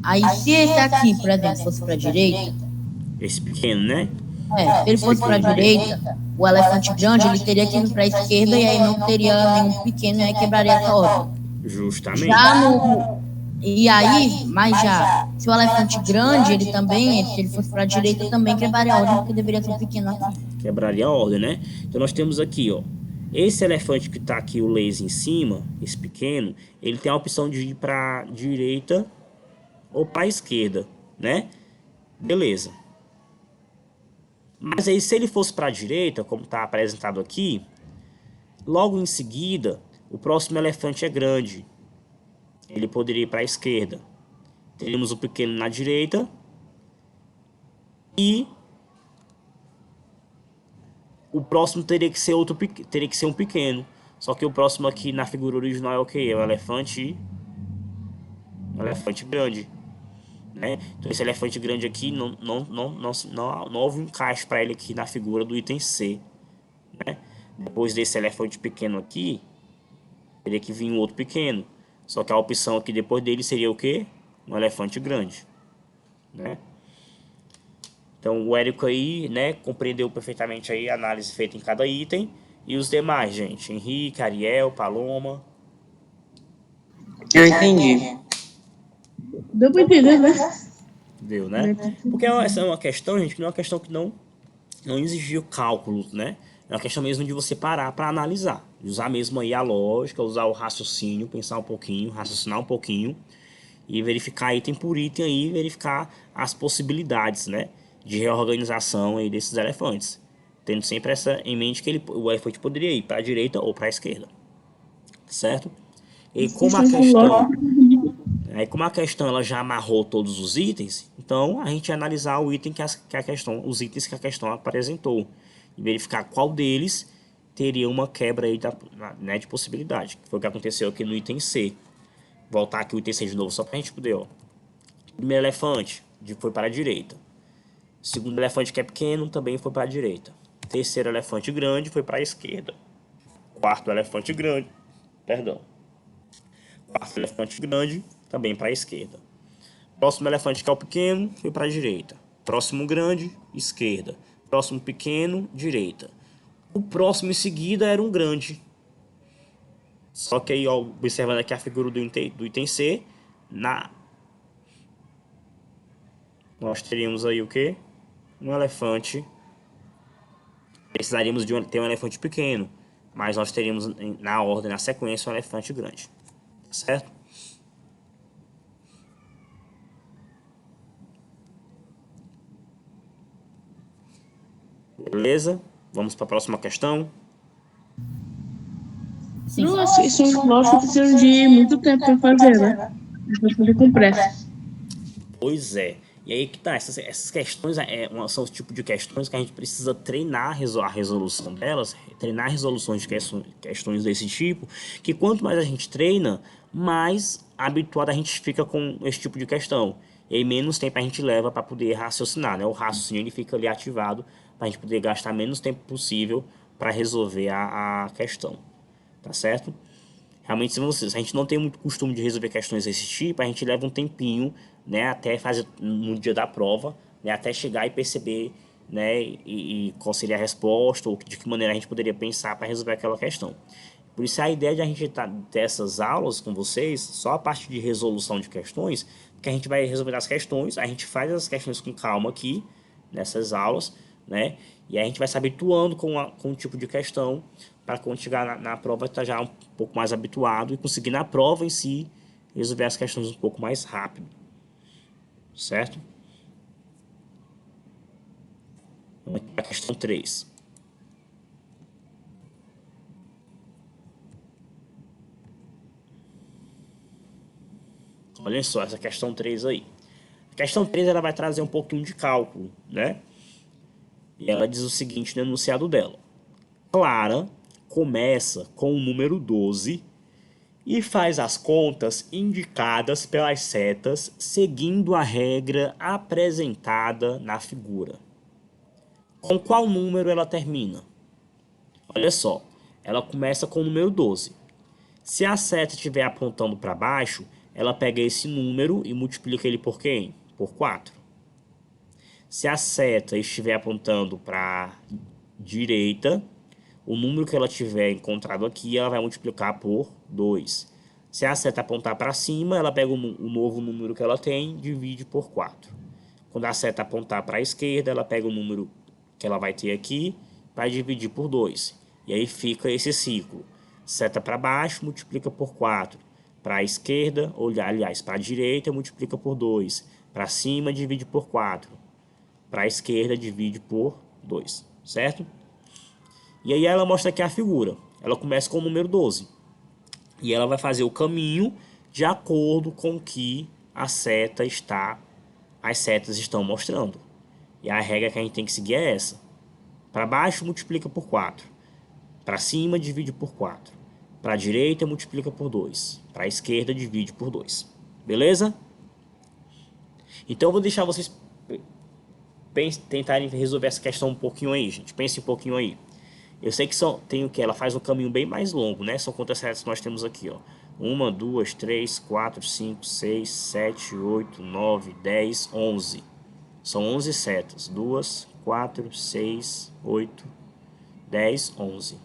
Aí se esse aqui, por exemplo, fosse para a direita, Esse pequeno, né? se ele fosse para a direita, o elefante grande ele teria que vir para a esquerda e aí não teria nenhum pequeno e aí quebraria essa ordem. Justamente. Se o elefante grande, ele também, se ele fosse para a direita, também quebraria a ordem, porque deveria ser um pequeno aqui. Quebraria a ordem, né? Então nós temos aqui, ó, esse elefante que está aqui, o laser em cima, esse pequeno, ele tem a opção de ir para direita ou para esquerda, né? Beleza. Mas aí se ele fosse para a direita, como está apresentado aqui, logo em seguida, o próximo elefante é grande. Ele poderia ir para a esquerda. Teríamos o pequeno na direita e o próximo teria que ser um pequeno. Só que o próximo aqui na figura original é o que? É o elefante grande, né? Então esse elefante grande aqui não houve um encaixe para ele aqui na figura do item C, né? Depois desse elefante pequeno aqui, teria que vir um outro pequeno. Só que a opção aqui depois dele seria o que? Um elefante grande, né? Então o Érico aí, né, compreendeu perfeitamente aí a análise feita em cada item. E os demais, gente? Henrique, Ariel, Paloma. Eu entendi. Deu pra entender, né? Deu, né? Porque essa é uma questão, gente, que não é uma questão que não exigiu cálculo, né? É uma questão mesmo de você parar para analisar. De usar mesmo aí a lógica, usar o raciocínio, pensar um pouquinho, raciocinar um pouquinho. E verificar item por item aí, verificar as possibilidades, né, de reorganização aí desses elefantes. Tendo sempre essa em mente que o elefante poderia ir para a direita ou para a esquerda. Certo? E como a questão ela já amarrou todos os itens, então a gente vai analisar o item os itens que a questão apresentou. E verificar qual deles teria uma quebra aí né, de possibilidade. Que foi o que aconteceu aqui no item C. Voltar aqui o item C de novo, só para a gente poder, ó. Primeiro elefante foi para a direita. Segundo elefante que é pequeno também foi para a direita. Terceiro elefante grande foi para a esquerda. Quarto elefante grande também para a esquerda. Próximo elefante que é o pequeno foi para a direita. Próximo grande, esquerda. Próximo pequeno, direita. O próximo em seguida era um grande. Só que aí, ó, observando aqui a figura do item C, nós teríamos aí o que? Um elefante. Precisaríamos ter um elefante pequeno, mas nós teríamos na ordem, na sequência, um elefante grande. Certo? Beleza? Vamos para a próxima questão. Sim. Nossa, isso lógico que precisa de muito tempo pra fazer, né? Pra fazer com pressa. Pois é. E aí que tá, essas questões são os tipos de questões que a gente precisa treinar a resolução delas, treinar resoluções de questões desse tipo, que quanto mais a gente treina, mais habituado a gente fica com esse tipo de questão. E aí menos tempo a gente leva para poder raciocinar, né? O raciocínio ele fica ali ativado para a gente poder gastar menos tempo possível para resolver a questão. Tá certo? Realmente, se a gente não tem muito costume de resolver questões desse tipo, a gente leva um tempinho, né, até fazer no dia da prova, né, até chegar e perceber, né, e qual seria a resposta, ou de que maneira a gente poderia pensar para resolver aquela questão. Por isso a ideia de a gente ter essas aulas com vocês, só a parte de resolução de questões, que a gente vai resolver as questões, a gente faz as questões com calma aqui, nessas aulas, né, e a gente vai se habituando com o tipo de questão, para quando chegar na prova estar já um pouco mais habituado e conseguir na prova em si resolver as questões um pouco mais rápido. Certo? Vamos aqui para a questão 3. Olha só essa questão 3 aí. A questão 3 ela vai trazer um pouquinho de cálculo, né? E ela diz o seguinte no enunciado dela. Clara começa com o número 12 e faz as contas indicadas pelas setas seguindo a regra apresentada na figura. Com qual número ela termina? Olha só, ela começa com o número 12. Se a seta estiver apontando para baixo, ela pega esse número e multiplica ele por quem? Por 4. Se a seta estiver apontando para a direita, o número que ela tiver encontrado aqui, ela vai multiplicar por 2. Se a seta apontar para cima, ela pega o novo número que ela tem e divide por 4. Quando a seta apontar para a esquerda, ela pega o número que ela vai ter aqui para dividir por 2. E aí fica esse ciclo. Seta para baixo, multiplica por 4. Para a esquerda, ou aliás, para a direita, multiplica por 2. Para cima, divide por 4. Para a esquerda, divide por 2. Certo? E aí ela mostra aqui a figura. Ela começa com o número 12. E ela vai fazer o caminho de acordo com o que as setas estão mostrando. E a regra que a gente tem que seguir é essa. Para baixo, multiplica por 4. Para cima, divide por 4. Para a direita, multiplica por 2. Para a esquerda, divide por 2. Beleza? Então eu vou deixar vocês tentarem resolver essa questão um pouquinho aí, gente. Pense um pouquinho aí. Eu sei que tem o que? Ela faz um caminho bem mais longo, né? São quantas setas nós temos aqui, ó. 1, 2, 3, 4, 5, 6, 7, 8, 9, 10, 11. São 11 setas. 2, 4, 6, 8, 10, 11.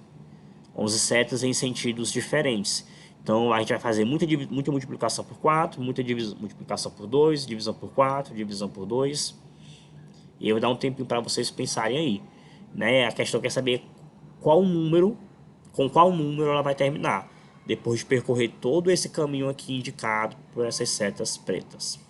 11 setas em sentidos diferentes. Então a gente vai fazer muita multiplicação por 4, muita multiplicação por 2, divisão por 4, divisão por 2. E eu vou dar um tempinho para vocês pensarem aí, né? A questão quer saber com qual número ela vai terminar, depois de percorrer todo esse caminho aqui indicado por essas setas pretas.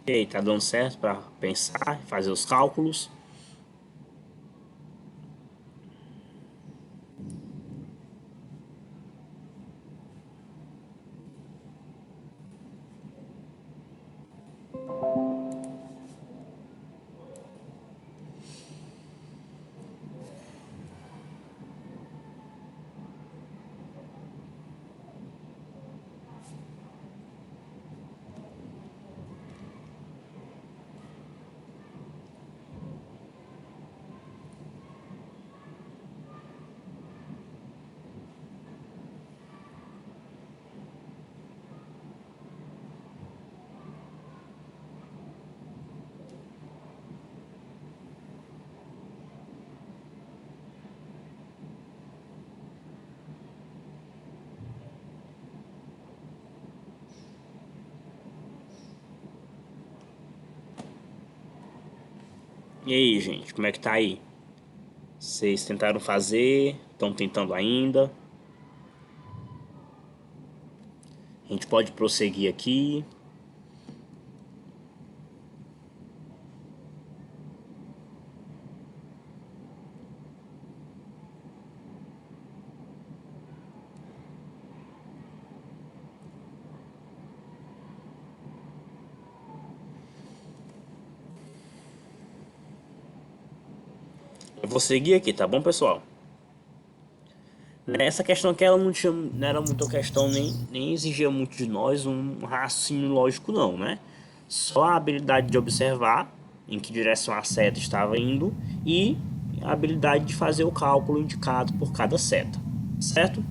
E aí, tá dando certo para pensar, fazer os cálculos? E aí, gente, como é que tá aí? Vocês tentaram fazer? Estão tentando ainda? A gente pode prosseguir aqui. Eu vou seguir aqui, tá bom, pessoal? Essa questão aqui ela não era muita questão, nem exigia muito de nós um raciocínio lógico não, né? Só a habilidade de observar em que direção a seta estava indo e a habilidade de fazer o cálculo indicado por cada seta, certo?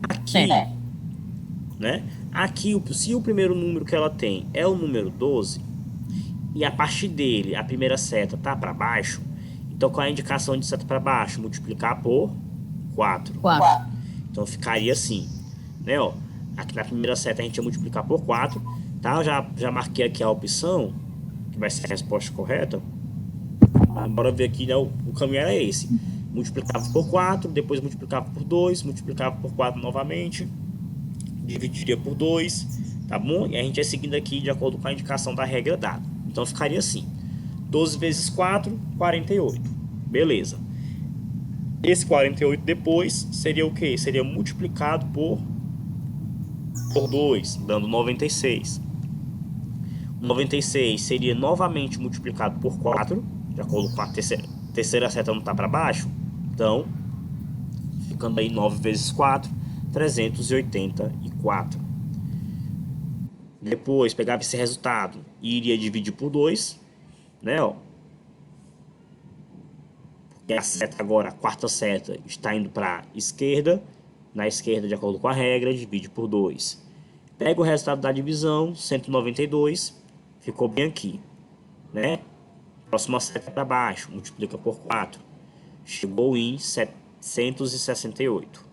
Aqui, né? Aqui, se o primeiro número que ela tem é o número 12 e a partir dele a primeira seta tá para baixo, então qual é a indicação de seta para baixo? Multiplicar por 4. Então ficaria assim, né? Ó, aqui na primeira seta a gente ia multiplicar por 4, tá? Eu já marquei aqui a opção, que vai ser a resposta correta. Bora ver aqui, né? O caminho era esse. Multiplicava por 4, depois multiplicava por 2, multiplicava por 4 novamente, dividiria por 2, tá bom? E a gente ia seguindo aqui de acordo com a indicação da regra dada. Então ficaria assim, 12 vezes 4, 48. Beleza. Esse 48 depois seria o que? Seria multiplicado por 2, dando 96. 96 seria novamente multiplicado por 4, de acordo com a terceira seta não está para baixo. Então, ficando aí 9 vezes 4, 384. Depois, pegava esse resultado e iria dividir por 2, né, ó. Porque a seta agora, a quarta seta, está indo para a esquerda. Na esquerda, de acordo com a regra, divide por 2. Pega o resultado da divisão, 192, ficou bem aqui, né? Próxima seta para baixo, multiplica por 4. Chegou em 768.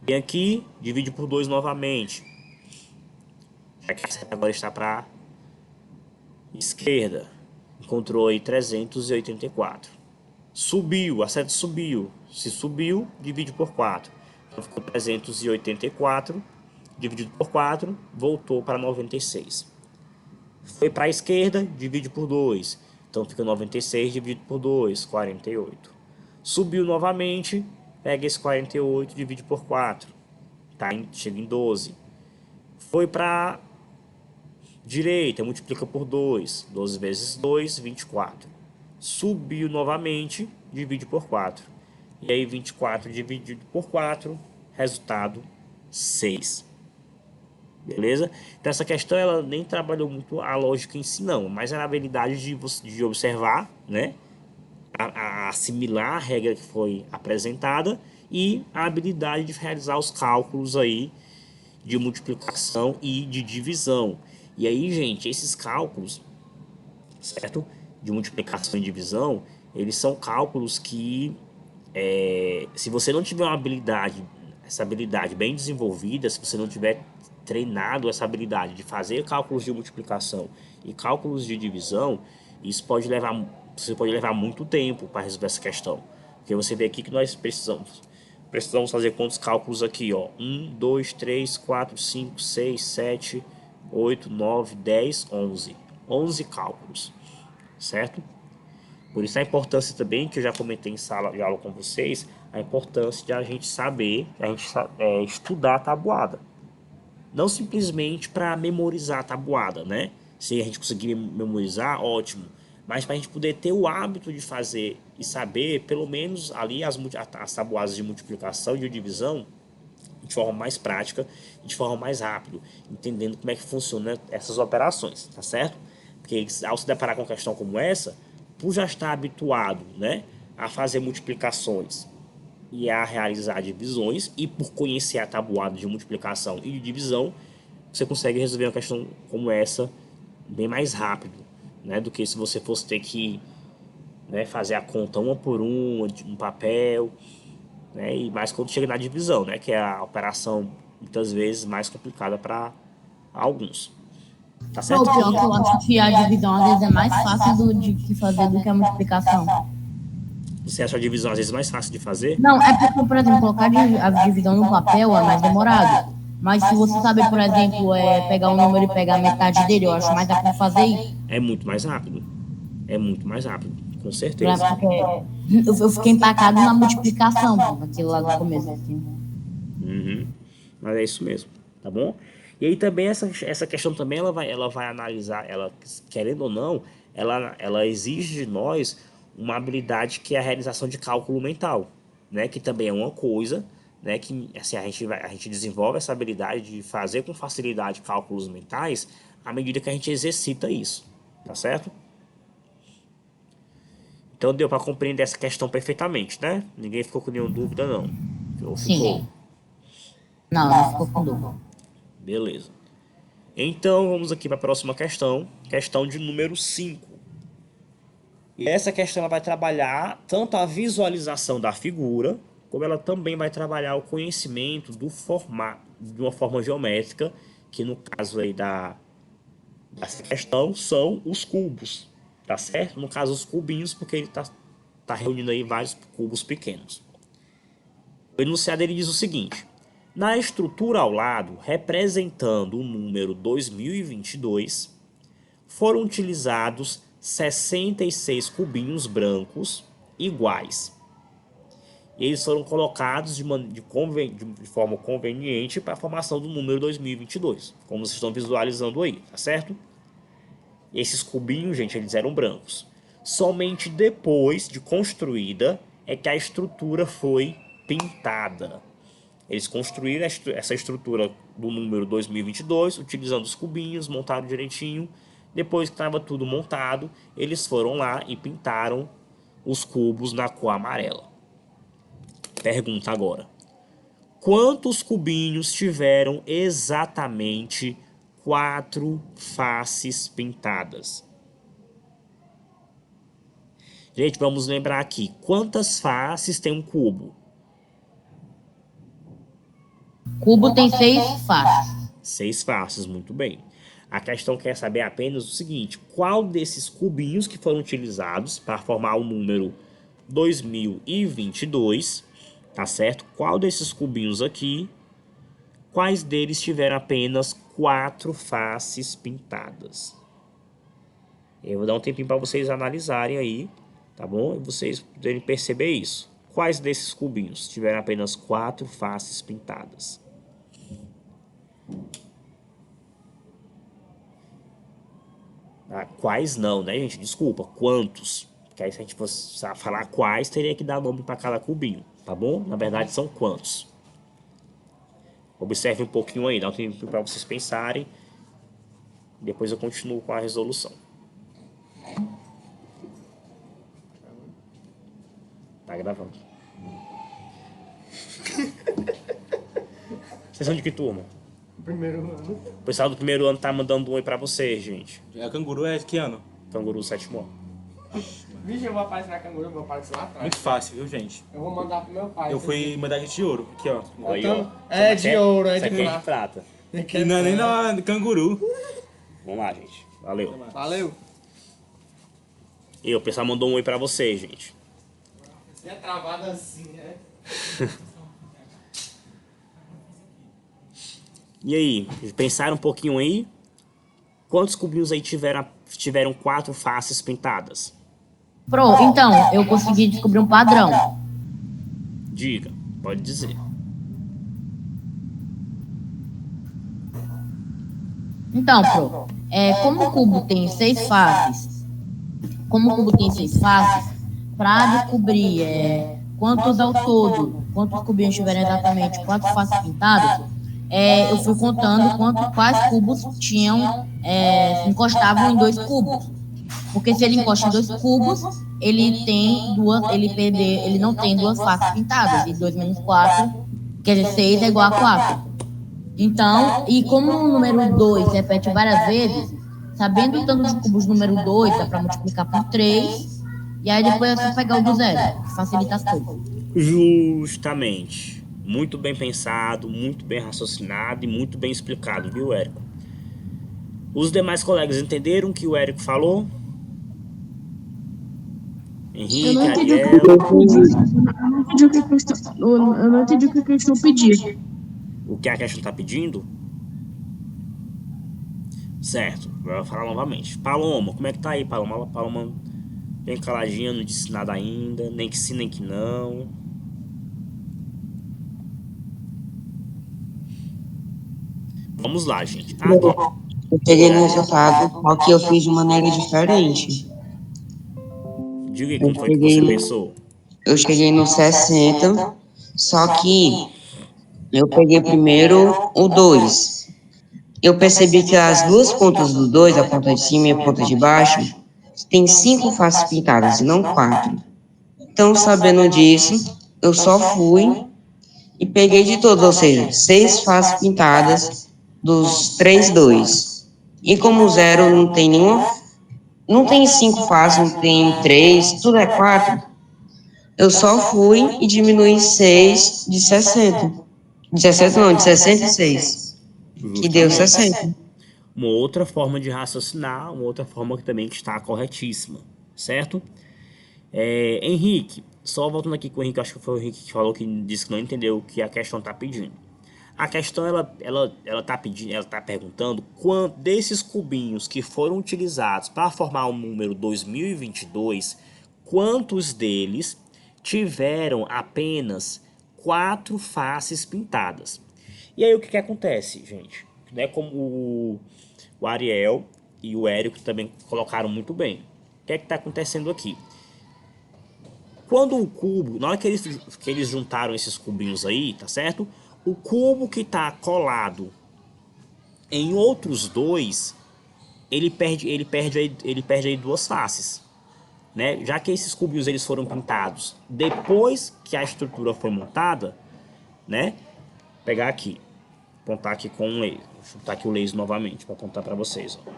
Bem aqui, divide por 2 novamente. Já que a seta agora está para a esquerda. Encontrou aí 384. Subiu, a seta subiu. Se subiu, divide por 4. Então ficou 384. Dividido por 4, voltou para 96. Foi para a esquerda, divide por 2. Então fica 96 dividido por 2, 48. Subiu novamente, pega esse 48, divide por 4. Tá? Chega em 12. Foi para a direita, multiplica por 2. 12 vezes 2, 24. Subiu novamente, divide por 4. E aí 24 dividido por 4, resultado 6. Beleza? Então essa questão ela nem trabalhou muito a lógica em si não, mas era a habilidade de observar, né? A assimilar a regra que foi apresentada e a habilidade de realizar os cálculos aí de multiplicação e de divisão. E aí, gente, esses cálculos, certo? De multiplicação e divisão, eles são cálculos que, se você não tiver uma habilidade, essa habilidade bem desenvolvida, se você não tiver treinado essa habilidade de fazer cálculos de multiplicação e cálculos de divisão, isso pode levar, você pode levar muito tempo para resolver essa questão. Porque você vê aqui que nós precisamos fazer quantos cálculos aqui, ó? 1, 2, 3, 4, 5, 6, 7, 8, 9, 10, 11. 11 cálculos, certo? Por isso a importância também, que eu já comentei em sala de aula com vocês, a importância de a gente saber, estudar a tabuada. Não simplesmente para memorizar a tabuada, né? Se a gente conseguir memorizar, ótimo. Mas para a gente poder ter o hábito de fazer e saber, pelo menos ali as tabuadas de multiplicação e de divisão, de forma mais prática e de forma mais rápida, entendendo como é que funciona essas operações, tá certo? Porque ao se deparar com uma questão como essa, por já estar habituado, né, a fazer multiplicações e a realizar divisões, e por conhecer a tabuada de multiplicação e de divisão, você consegue resolver uma questão como essa bem mais rápido, né, do que se você fosse ter que, né, fazer a conta uma por uma, um papel, né, e mais quando chega na divisão, né, que é a operação muitas vezes mais complicada para alguns. Tá certo? O pior que eu acho que a divisão às vezes é mais fácil de fazer do que a multiplicação. Você acha a divisão às vezes mais fácil de fazer? Não, é porque, por exemplo, colocar a divisão no papel é mais demorado. Mas se você saber, por exemplo, pegar um número e pegar a metade dele, eu acho mais rápido fazer. É muito mais rápido. É muito mais rápido, com certeza. Eu fiquei empacado na multiplicação, aquilo lá no começo. Assim. Mas é isso mesmo, tá bom? E aí também essa questão também ela vai analisar, ela, querendo ou não, ela exige de nós uma habilidade que é a realização de cálculo mental, né? Que também é uma coisa, né? Que assim, a gente desenvolve essa habilidade de fazer com facilidade cálculos mentais à medida que a gente exercita isso, tá certo? Então deu para compreender essa questão perfeitamente, né? Ninguém ficou com nenhuma dúvida, não? Ou ficou? Sim. Não ficou com dúvida. Beleza. Então vamos aqui para a próxima questão, questão de número 5. E essa questão ela vai trabalhar tanto a visualização da figura, como ela também vai trabalhar o conhecimento do formato, de uma forma geométrica, que no caso aí dessa questão são os cubos, tá certo? No caso os cubinhos, porque ele tá reunindo aí vários cubos pequenos. O enunciado ele diz o seguinte: na estrutura ao lado, representando o número 2022, foram utilizados 66 cubinhos brancos iguais. E eles foram colocados de forma conveniente para a formação do número 2022, como vocês estão visualizando aí, tá certo? Esses cubinhos, gente, eles eram brancos. Somente depois de construída é que a estrutura foi pintada. Eles construíram essa estrutura do número 2022, utilizando os cubinhos, montaram direitinho. Depois que estava tudo montado, eles foram lá e pintaram os cubos na cor amarela. Pergunta agora. Quantos cubinhos tiveram exatamente 4 faces pintadas? Gente, vamos lembrar aqui. Quantas faces tem um cubo? Cubo tem 6 faces. 6 faces, muito bem. A questão quer saber apenas o seguinte: qual desses cubinhos que foram utilizados para formar o número 2022, tá certo? Qual desses cubinhos aqui, quais deles tiveram apenas 4 faces pintadas? Eu vou dar um tempinho para vocês analisarem aí, tá bom? E vocês poderem perceber isso. Quais desses cubinhos tiveram apenas 4 faces pintadas? Ah, quais não, né, gente? Desculpa, quantos? Porque aí se a gente fosse falar quais, teria que dar nome para cada cubinho, tá bom? Na verdade, são quantos? Observe um pouquinho aí, dá um tempo para vocês pensarem. Depois eu continuo com a resolução. Tá gravando. Vocês são de que turma? Primeiro ano. O pessoal do primeiro ano tá mandando um oi pra vocês, gente. A Canguru é que ano? Canguru 7º ano. Vixe, eu vou aparecer na Canguru, vou aparecer lá atrás. Muito fácil, viu, gente? Eu vou mandar pro meu pai. Eu fui medalha de ouro. Aqui, ó. Aí, ó. É de ouro, é Isso de aqui é de prata. prata. E não é nem da Canguru. Vamos lá, gente. Valeu. Valeu. E o pessoal mandou um oi pra vocês, gente. Você é travado assim, né? E aí, pensaram um pouquinho aí? Quantos cubinhos aí tiveram 4 faces pintadas? Pronto, então, eu consegui descobrir um padrão. Diga, pode dizer. Então, como o cubo tem 6 faces, para descobrir quantos ao todo, quantos cubinhos tiveram exatamente 4 faces pintadas, eu fui contando quais cubos tinham, encostavam em 2 cubos. Porque se ele encosta em 2 cubos, ele não tem 2 faces pintadas. E 2 menos 4, quer dizer, 6 é igual a 4. Então, e como o número 2 repete várias vezes, sabendo o tanto de cubos do número 2, dá para multiplicar por 3. E aí depois é só pegar o do zero, que facilita as coisas. Justamente. Muito bem pensado, muito bem raciocinado e muito bem explicado, viu, Érico? Os demais colegas entenderam o que o Érico falou? Henrique, Eu não entendi Ariel... Eu não entendi o que a questão pedia. O que a questão está pedindo? Certo, vou falar novamente. Paloma, como é que tá aí, Paloma? Paloma bem caladinha, não disse nada ainda, nem que sim, nem que não. Vamos lá, gente. Eu peguei no resultado, só que eu fiz de maneira diferente. Diga aí como foi que você pensou. Eu cheguei no 60, só que eu peguei primeiro o 2. Eu percebi que as duas pontas do 2, a ponta de cima e a ponta de baixo, tem 5 faces pintadas e não 4. Então, sabendo disso, eu só fui e peguei de todos, ou seja, 6 faces pintadas dos 3, 2. E como o 0 não tem nenhuma, não tem 5 faces, não tem 3, tudo é 4, eu só fui e diminuí 6 de 60. De 60 não, de 66. Que deu 60. Uma outra forma de raciocinar, uma outra forma que também está corretíssima, certo? Henrique, só voltando aqui com o Henrique, acho que foi o Henrique que falou que disse que não entendeu o que a questão está pedindo. A questão, ela tá perguntando quanto desses cubinhos que foram utilizados para formar o número 2022, quantos deles tiveram apenas 4 faces pintadas. E aí o que acontece, gente? Né, como o Ariel e o Érico também colocaram muito bem. O que é que está acontecendo aqui? Quando o cubo, na hora que eles juntaram esses cubinhos aí, tá certo? O cubo que está colado em outros dois, ele perde aí duas faces, né? Já que esses cubinhos eles foram pintados depois que a estrutura foi montada, né? Pegar aqui, apontar aqui com um laser, vou chutar aqui o laser novamente para apontar para vocês, ó.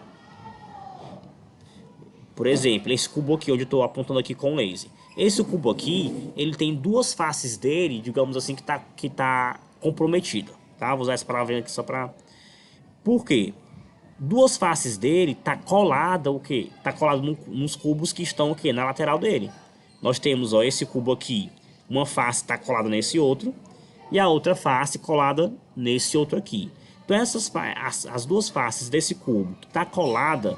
Por exemplo, esse cubo aqui, onde eu estou apontando aqui com o laser. Esse cubo aqui, ele tem duas faces dele, digamos assim, que tá comprometida. Tá? Vou usar essa palavra aqui só para... Por quê? Duas faces dele tá colada o quê? Tá colado nos cubos que estão o quê? Na lateral dele. Nós temos, ó, esse cubo aqui, uma face tá colada nesse outro e a outra face colada nesse outro aqui. Então as duas faces desse cubo que tá colada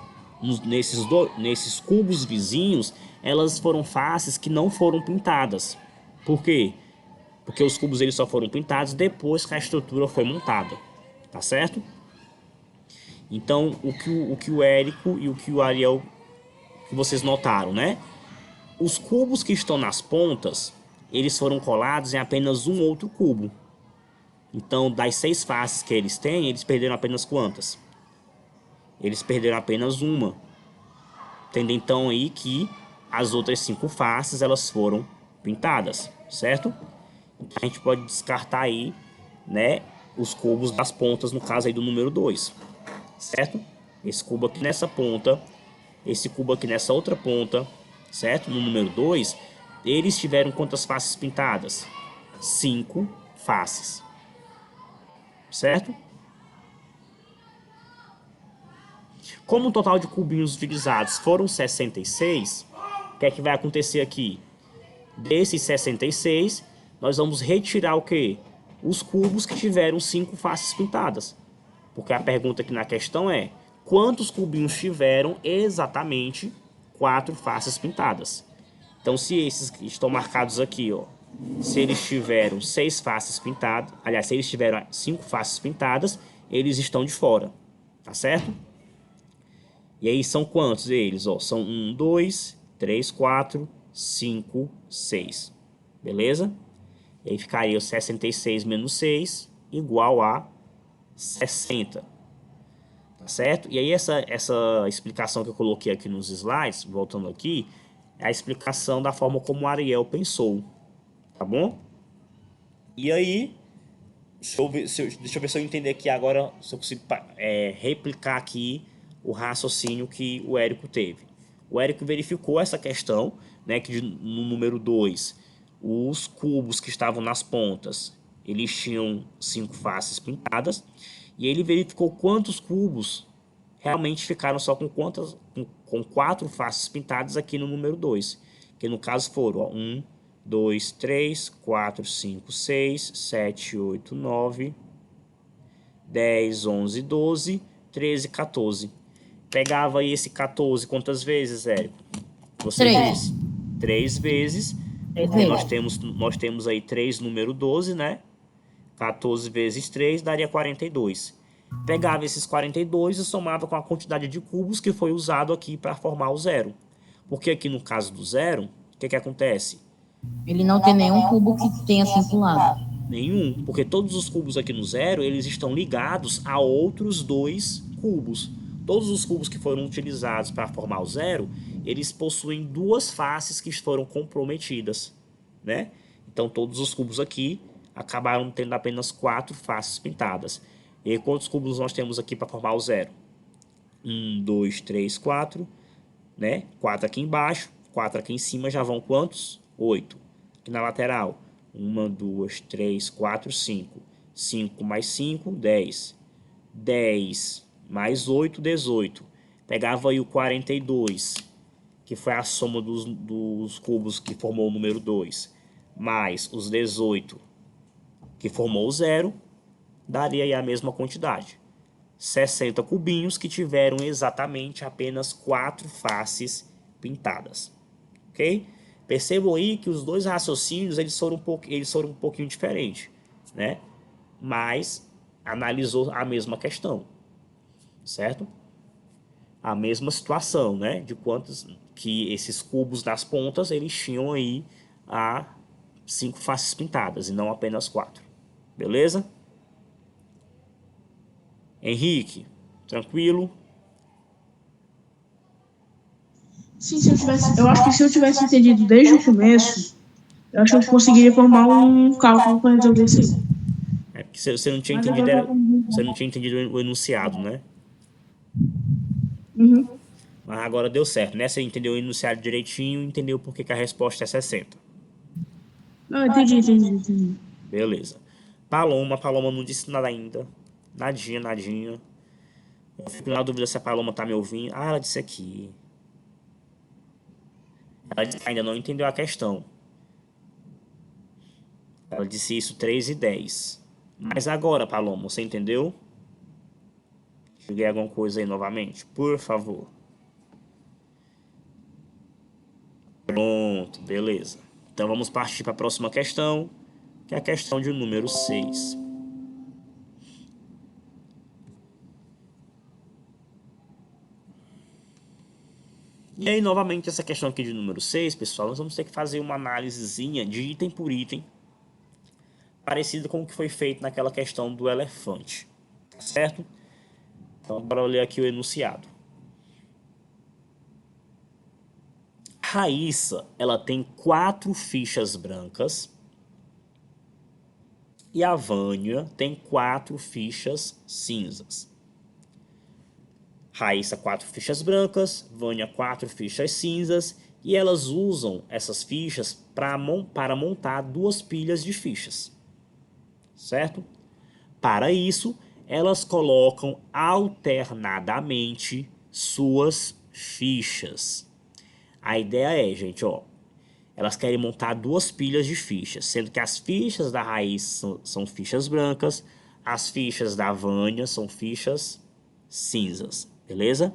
nesses cubos vizinhos, elas foram faces que não foram pintadas. Por quê? Porque os cubos eles só foram pintados depois que a estrutura foi montada, tá certo? Então, o que o Érico e o que o Ariel, que vocês notaram, né? Os cubos que estão nas pontas, eles foram colados em apenas um outro cubo. Então, das 6 faces que eles têm, eles perderam apenas quantas? Eles perderam apenas uma. Tendo então aí que as outras 5 faces, elas foram pintadas, certo? Então, a gente pode descartar aí, né, os cubos das pontas, no caso aí do número 2. Certo? Esse cubo aqui nessa ponta, esse cubo aqui nessa outra ponta, certo? No número 2, eles tiveram quantas faces pintadas? 5 faces. Certo? Como o total de cubinhos utilizados foram 66, o que é que vai acontecer aqui? Desses 66, nós vamos retirar o quê? Os cubos que tiveram 5 faces pintadas. Porque a pergunta aqui na questão é: quantos cubinhos tiveram exatamente 4 faces pintadas? Então, se esses que estão marcados aqui, ó, se eles tiveram 6 faces pintadas, aliás, se eles tiveram 5 faces pintadas, eles estão de fora, tá certo? E aí são quantos eles? Ó, são 1, 2, 3, 4, 5, 6. Beleza? E aí ficaria o 66 menos 6 igual a 60, tá certo? E aí essa explicação que eu coloquei aqui nos slides, voltando aqui, é a explicação da forma como o Ariel pensou, tá bom? E aí, deixa eu ver se eu entender aqui agora, se eu consigo replicar aqui o raciocínio que o Érico teve. O Érico verificou essa questão, né, que no número 2, os cubos que estavam nas pontas, eles tinham 5 faces pintadas, e ele verificou quantos cubos realmente ficaram só com 4 faces pintadas aqui no número 2, que no caso foram 1, 2, 3, 4, 5, 6, 7, 8, 9, 10, 11, 12, 13, 14. Pegava aí esse 14 quantas vezes, Érico? Você 3. disse 3 vezes, porque nós temos aí 3 número 12, né? 14 vezes 3 daria 42. Pegava esses 42 e somava com a quantidade de cubos que foi usado aqui para formar o zero. Porque aqui no caso do zero, o que acontece? Ele não tem nenhum cubo que tenha 5 lados. Nenhum, porque todos os cubos aqui no zero, eles estão ligados a outros 2 cubos. Todos os cubos que foram utilizados para formar o zero, eles possuem 2 faces que foram comprometidas, né? Então todos os cubos aqui acabaram tendo apenas 4 faces pintadas. E aí, quantos cubos nós temos aqui para formar o zero? 1, 2, 3, 4, né? 4 aqui embaixo, 4 aqui em cima, já vão quantos? 8. Aqui na lateral, 1, 2, 3, 4, 5. 5 mais 5, 10. 10 mais 8, 18. Pegava aí o 42, que foi a soma dos cubos que formou o número 2, mais os 18, que formou o zero, daria aí a mesma quantidade. 60 cubinhos que tiveram exatamente apenas 4 faces pintadas. Ok? Percebam aí que os dois raciocínios eles foram um pouquinho diferentes, né? Mas analisou a mesma questão, certo? a mesma situação, né? De quantos que esses cubos nas pontas eles tinham aí a 5 faces pintadas e não apenas 4. Beleza? Henrique, tranquilo? Sim, eu acho que se eu tivesse entendido desde o começo, eu acho que eu conseguiria formar um cálculo para resolver isso aí. É porque você não tinha Mas entendido, agora você não tinha entendido o enunciado, né? Uhum. Mas agora deu certo, né? Você entendeu o enunciado direitinho e entendeu por que a resposta é 60. Não, entendi. Beleza. Paloma não disse nada ainda. Nadinha. Eu fico na dúvida se a Paloma tá me ouvindo. Ah, ela disse aqui. Ela disse que ainda não entendeu a questão. Ela disse isso 3 e 10. Mas agora, Paloma, você entendeu? Joguei alguma coisa aí novamente, por favor. Pronto, beleza. Então vamos partir para a próxima questão, que é a questão de número 6. E aí, novamente, essa questão aqui de número 6, pessoal, nós vamos ter que fazer uma análisezinha de item por item, parecida com o que foi feito naquela questão do elefante, tá certo? Então, bora ler aqui o enunciado. Raíssa, ela tem 4 fichas brancas e a Vânia tem 4 fichas cinzas. Raíssa 4 fichas brancas, Vânia 4 fichas cinzas e elas usam essas fichas para montar 2 pilhas de fichas, certo? Para isso, elas colocam alternadamente suas fichas. A ideia é, gente, ó, elas querem montar 2 pilhas de fichas, sendo que as fichas da Raiz são fichas brancas, as fichas da Vânia são fichas cinzas, beleza?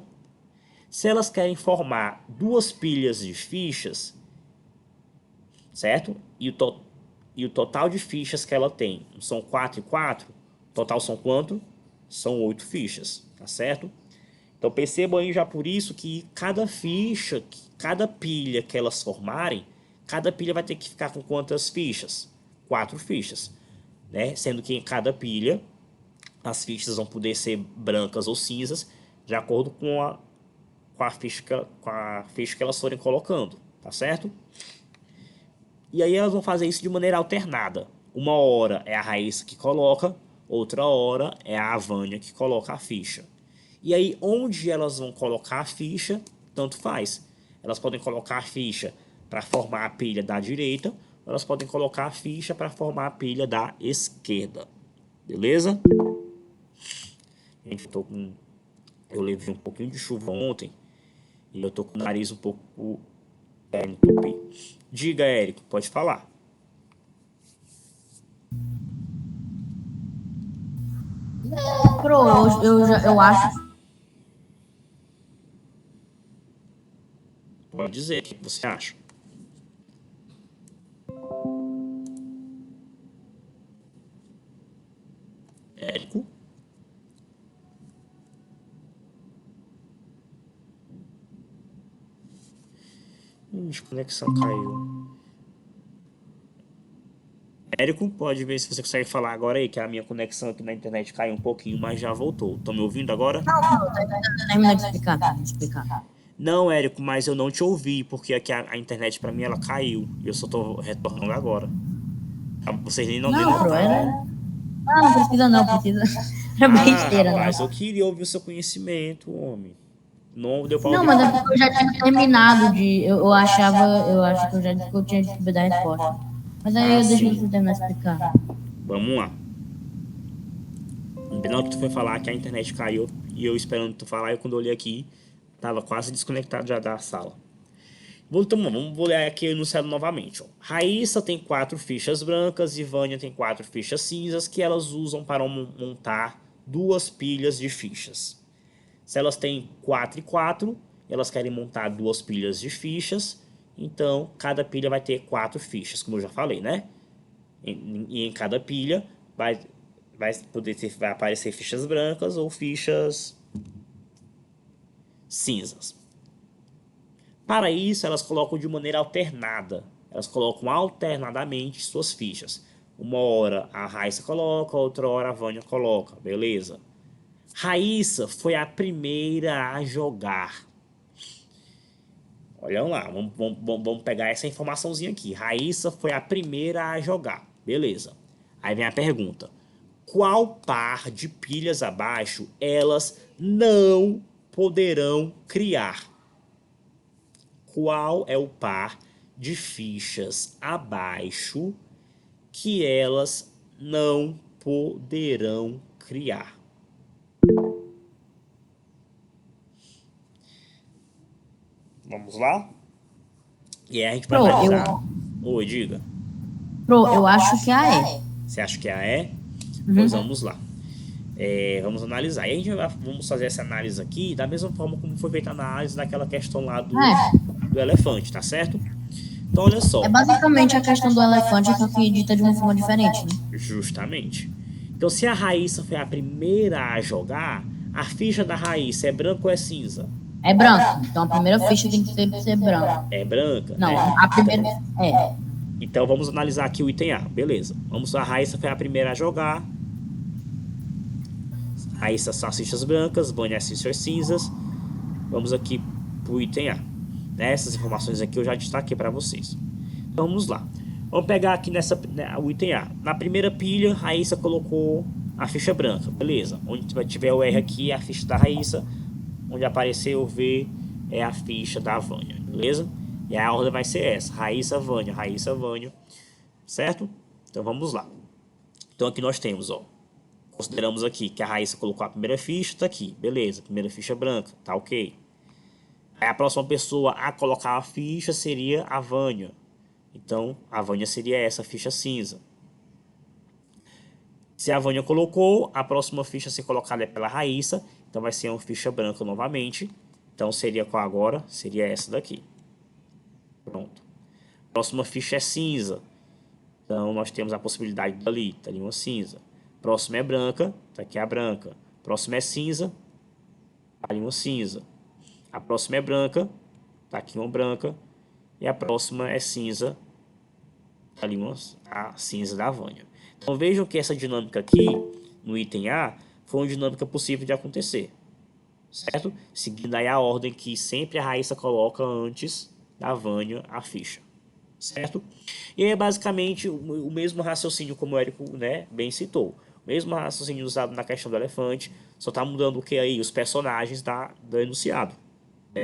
Se elas querem formar 2 pilhas de fichas, certo? E o total de fichas que ela tem são 4 e 4, total são quanto? São 8 fichas, tá certo? Então percebam aí já por isso que cada ficha, cada pilha que elas formarem, cada pilha vai ter que ficar com quantas fichas? 4 fichas, né? Sendo que em cada pilha as fichas vão poder ser brancas ou cinzas, de acordo com a ficha que elas forem colocando, tá certo? E aí elas vão fazer isso de maneira alternada. Uma hora é a Raíssa que coloca, outra hora é a Vânia que coloca a ficha. E aí, onde elas vão colocar a ficha, tanto faz. Elas podem colocar a ficha para formar a pilha da direita, ou elas podem colocar a ficha para formar a pilha da esquerda. Beleza? Gente, eu levei um pouquinho de chuva ontem e eu tô com o nariz um pouco entupido. Diga, Érico, pode falar. Eu acho. Pode dizer o que você acha. Érico? A conexão caiu. Érico, pode ver se você consegue falar agora aí, que a minha conexão aqui na internet caiu um pouquinho, mas já voltou. Estão me ouvindo agora? Termina de explicar. Não, Érico, mas eu não te ouvi, porque aqui a internet pra mim ela caiu. E eu só tô retornando agora. Vocês nem não Não, viram. era. Ah, não precisa. Era besteira, Rapaz, não. eu queria ouvir o seu conhecimento, homem. Não deu pra Não, ouvir. mas é porque eu já tinha terminado de. Eu acho que eu já disse que eu tinha que dar a resposta. Mas aí eu deixo você terminar de explicar. Vamos lá. No final que tu foi falar que a internet caiu e eu esperando tu falar, e quando eu olhei aqui, tava quase desconectado já da sala. Vamos ler aqui o enunciado novamente. Ó. Raíssa tem 4 fichas brancas e Vânia tem 4 fichas cinzas que elas usam para montar 2 pilhas de fichas. Se elas têm 4 e 4, elas querem montar 2 pilhas de fichas, então cada pilha vai ter 4 fichas, como eu já falei, né? E em cada pilha vai aparecer fichas brancas ou fichas cinzas. Para isso, elas colocam de maneira alternada. Elas colocam alternadamente suas fichas. Uma hora a Raíssa coloca, outra hora a Vânia coloca. Beleza? Raíssa foi a primeira a jogar. Olha lá, vamos pegar essa informaçãozinha aqui. Raíssa foi a primeira a jogar. Beleza. Aí vem a pergunta. Qual par de pilhas abaixo elas não poderão criar? Qual é o par de fichas abaixo que elas não poderão criar? Vamos lá? E aí a gente vai analisar. Oi, diga. Eu acho que a E. Você acha que é a E? Pois vamos lá. Vamos analisar. E a gente vamos fazer essa análise aqui da mesma forma como foi feita a análise daquela questão lá do elefante, tá certo? Então, olha só. É basicamente a questão do elefante que foi dita de uma forma diferente, né? Justamente. Então, se a Raíssa foi a primeira a jogar, a ficha da Raíssa é branca ou é cinza? É branco. Então a primeira ficha tem que ser branca. É branca? Não, né? a primeira é. Então, vamos analisar aqui o item A. Beleza. A Raíssa foi a primeira a jogar. Raíssa são as fichas brancas, Vânia as fichas cinzas. Vamos aqui para o item A. Essas informações aqui eu já destaquei para vocês. Então vamos lá. Vamos pegar aqui o item A. Na primeira pilha, Raíssa colocou a ficha branca. Beleza. Onde tiver o R aqui é a ficha da Raíssa. Onde apareceu o V é a ficha da Vânia. Beleza? E a ordem vai ser essa. Raíssa, Vânia. Raíssa, Vânia. Certo? Então vamos lá. Então aqui nós temos, ó. Consideramos aqui que a Raíssa colocou a primeira ficha, tá aqui, beleza, primeira ficha branca, tá ok. Aí a próxima pessoa a colocar a ficha seria a Vânia. Então, a Vânia seria essa ficha cinza. Se a Vânia colocou, a próxima ficha a ser colocada é pela Raíssa, então vai ser uma ficha branca novamente. Então, seria qual agora? Seria essa daqui. Pronto. Próxima ficha é cinza. Então, nós temos a possibilidade dali, tá ali uma cinza. Próxima é branca, tá aqui a branca. Próxima é cinza, tá ali uma cinza. A próxima é branca, tá aqui uma branca. E a próxima é cinza, tá ali a cinza da Vânia. Então vejam que essa dinâmica aqui, no item A, foi uma dinâmica possível de acontecer. Certo? Seguindo aí a ordem que sempre a Raíssa coloca antes da Vânia a ficha. Certo? E é basicamente o mesmo raciocínio como o Érico, né, bem citou. O mesmo raciocínio usado na questão do elefante, só está mudando o que aí? Os personagens do enunciado.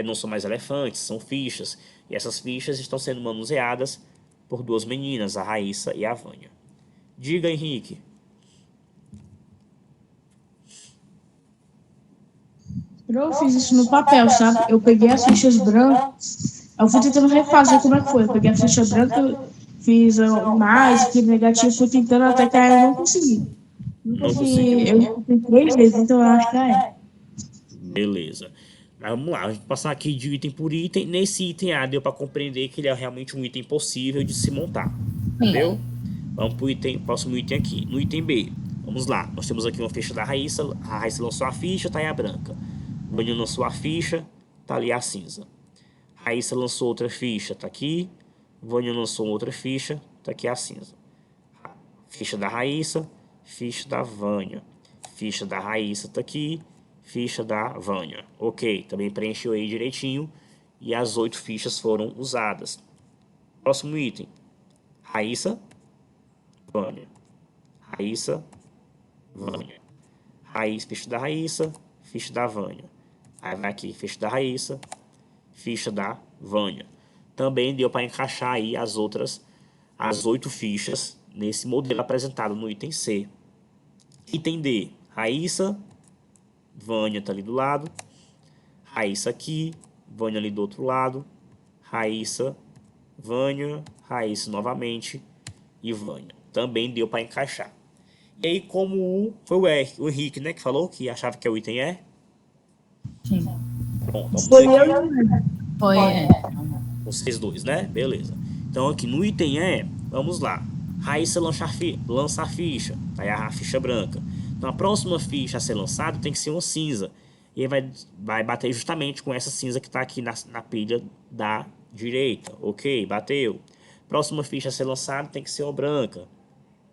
Não são mais elefantes, são fichas. E essas fichas estão sendo manuseadas por duas meninas, a Raíssa e a Vânia. Diga, Henrique. Eu fiz isso no papel, sabe? Eu peguei as fichas brancas, eu fui tentando refazer como é que foi. Eu peguei a ficha branca, fiz o mais, que negativo, fui tentando até que eu não consegui. Não conseguiu. Eu tentei 3 vezes, então eu acho que é. Beleza. Mas vamos lá, a gente passar aqui de item por item. Nesse item A deu para compreender que ele é realmente um item possível de se montar. Entendeu? Vamos para o próximo item aqui. No item B, vamos lá. Nós temos aqui uma ficha da Raíssa. A Raíssa lançou a ficha, tá aí a branca. Vânia lançou a ficha, tá ali a cinza. Raíssa lançou outra ficha, tá aqui. Vânia lançou outra ficha, tá aqui a cinza. Ficha da Raíssa, ficha da Vânia. Ficha da Raíssa tá aqui. Ficha da Vânia. Ok, também preencheu aí direitinho. E as 8 fichas foram usadas. Próximo item. Raíssa, Vânia. Raíssa, Vânia. Ficha da Raíssa, ficha da Vânia. Aí vai aqui, ficha da Raíssa, ficha da Vânia. Também deu para encaixar aí as 8 fichas nesse modelo apresentado no item C. Item D, Raíssa, Vânia tá ali do lado, Raíssa aqui, Vânia ali do outro lado, Raíssa, Vânia, Raíssa novamente e Vânia. Também deu para encaixar. E aí, como foi o Henrique, né, que falou que achava que é o item E. Sim. Pronto, vamos Foi aqui. Foi, Vocês dois, né? Beleza. Então aqui no item E, vamos lá. Raíssa lança a ficha, tá aí a ficha branca. Então a próxima ficha a ser lançada tem que ser uma cinza. e ele vai bater justamente com essa cinza que está aqui na pilha da direita. Ok, bateu. Próxima ficha a ser lançada tem que ser uma branca.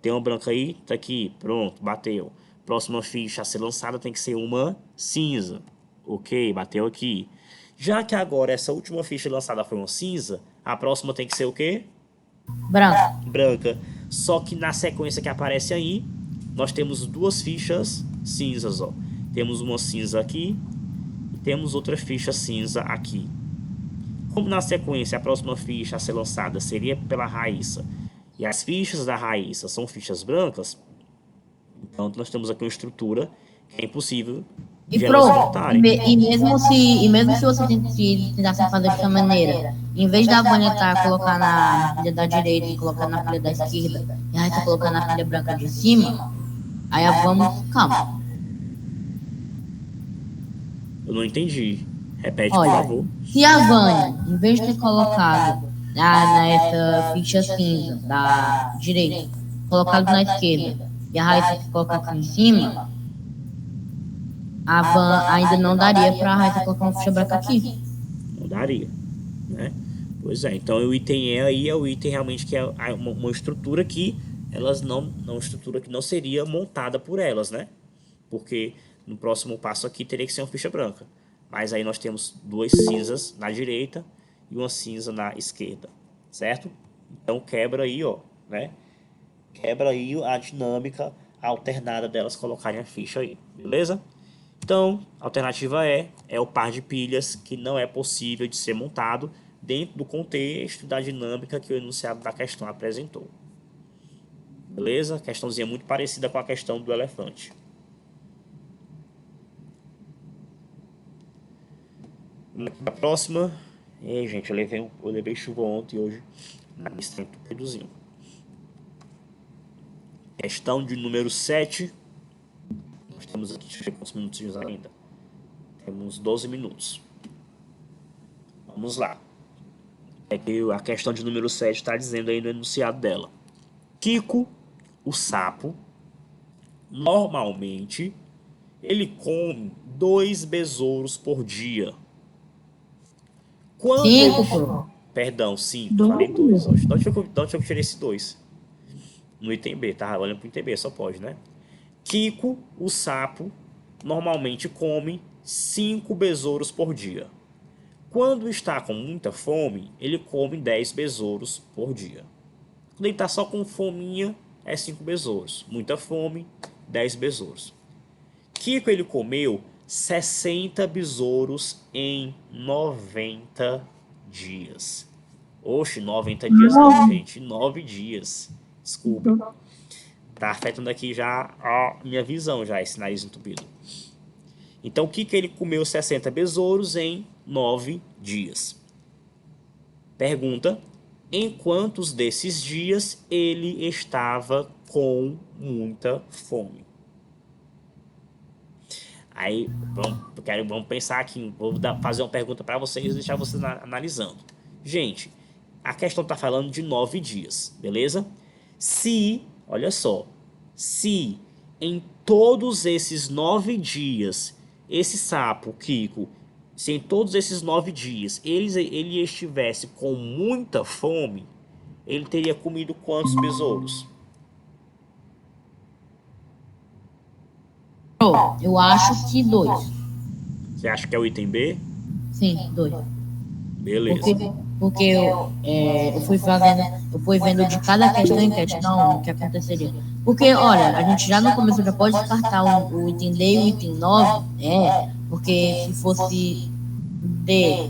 Tem uma branca aí? Tá aqui, pronto, bateu. Próxima ficha a ser lançada tem que ser uma cinza. Ok, bateu aqui. Já que agora essa última ficha lançada foi uma cinza, a próxima tem que ser o quê? Branca. Branca. Só que na sequência que aparece aí, nós temos duas fichas cinzas, ó. Temos uma cinza aqui e temos outra ficha cinza aqui. Como na sequência a próxima ficha a ser lançada seria pela Raíssa e as fichas da Raíssa são fichas brancas, então nós temos aqui uma estrutura que é impossível E de elas pronto. voltarem. E mesmo se você tentasse fazer dessa maneira, em vez da Vânia colocar na pilha da direita e colocar na pilha da esquerda, e a Raíssa colocar na pilha branca de cima, aí vamos. Calma. Eu não entendi. Repete, Olha, por favor. se a Vânia, em vez de ter colocado nessa ficha cinza da direita, colocado na esquerda, e a Raíssa colocar aqui em cima, a Van ainda não daria para a Raíssa colocar uma ficha branca aqui. Não daria, né? Pois é, então o item E aí é o item realmente que é uma estrutura que elas uma estrutura que não seria montada por elas, né? Porque no próximo passo aqui teria que ser uma ficha branca. Mas aí nós temos duas cinzas na direita e uma cinza na esquerda, certo? Então quebra aí, ó, né? Quebra aí a dinâmica alternada delas colocarem a ficha aí, beleza? Então, a alternativa é o par de pilhas que não é possível de ser montado dentro do contexto da dinâmica que o enunciado da questão apresentou. Beleza? Questãozinha muito parecida com a questão do elefante. A próxima. E gente, eu levei chuva ontem e hoje na lista entupidozinho. Questão de número 7. Nós temos aqui, deixa eu ver quantos minutos ainda. Temos 12 minutos. Vamos lá. É que a questão de número 7 está dizendo aí no enunciado dela. Kiko, o sapo, normalmente, ele come 2 besouros por dia. Quando 5, pô. Perdão, 5. Dois. Falei 2. De onde eu tirei esse 2? No item B, tá? Olhando pro item B, só pode, né? Kiko, o sapo, normalmente come 5 besouros por dia. Quando está com muita fome, ele come 10 besouros por dia. Quando ele está só com fominha, é 5 besouros. Muita fome, 10 besouros. Kiko, ele comeu 60 besouros em 90 dias. Oxe, 90 dias não, gente. 9 dias. Desculpa. Tá afetando aqui já a minha visão, já, esse nariz entupido. Então, o que ele comeu 60 besouros em 9 dias? Pergunta: em quantos desses dias ele estava com muita fome? Aí, vamos pensar aqui, vou fazer uma pergunta para vocês e deixar vocês analisando. Gente, a questão está falando de 9 dias, beleza? Se, olha só, se em todos esses 9 dias, esse sapo, Kiko, se em todos esses 9 dias ele estivesse com muita fome, ele teria comido quantos besouros? Eu acho que 2. Você acha que é o item B? Sim, 2. Beleza. Porque eu fui vendo de cada questão em questão o que aconteceria. Porque, olha, a gente já no começo já pode descartar o item D e o item 9, porque se fosse D,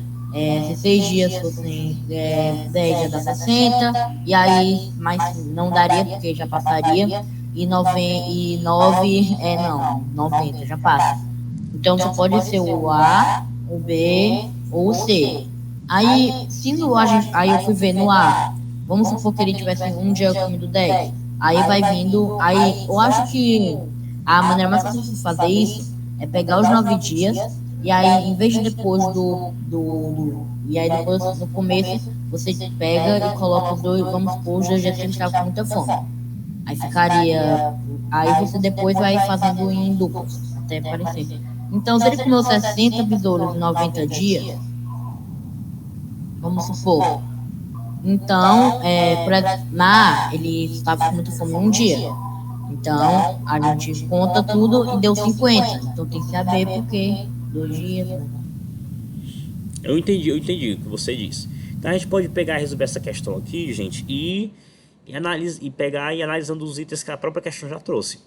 se 6 dias fossem 10 dias dá 60, e aí, mas não daria porque já passaria, e 9 não, 90 já passa. Então só pode ser o A, o B ou o C. Aí, aí eu fui ver no A, vamos supor que ele tivesse um dia comido 10, aí vai vindo, aí eu acho que a maneira mais fácil de fazer isso é pegar os 9 dias, e aí em vez de depois e aí depois no começo, você pega e coloca os dois, vamos supor, os 2 dias que ele estava com muita fome. Aí ficaria, aí você depois vai fazendo em duplos, até parecer. Então, se ele comeu 60 besouros em 90 dias, vamos supor. Então, ele estava com muita fome um dia. Então, a gente conta tudo e deu 50. Então, tem que saber por quê. 2 dias. Eu entendi o que você disse. Então a gente pode pegar e resolver essa questão aqui, gente, e pegar e analisando os itens que a própria questão já trouxe.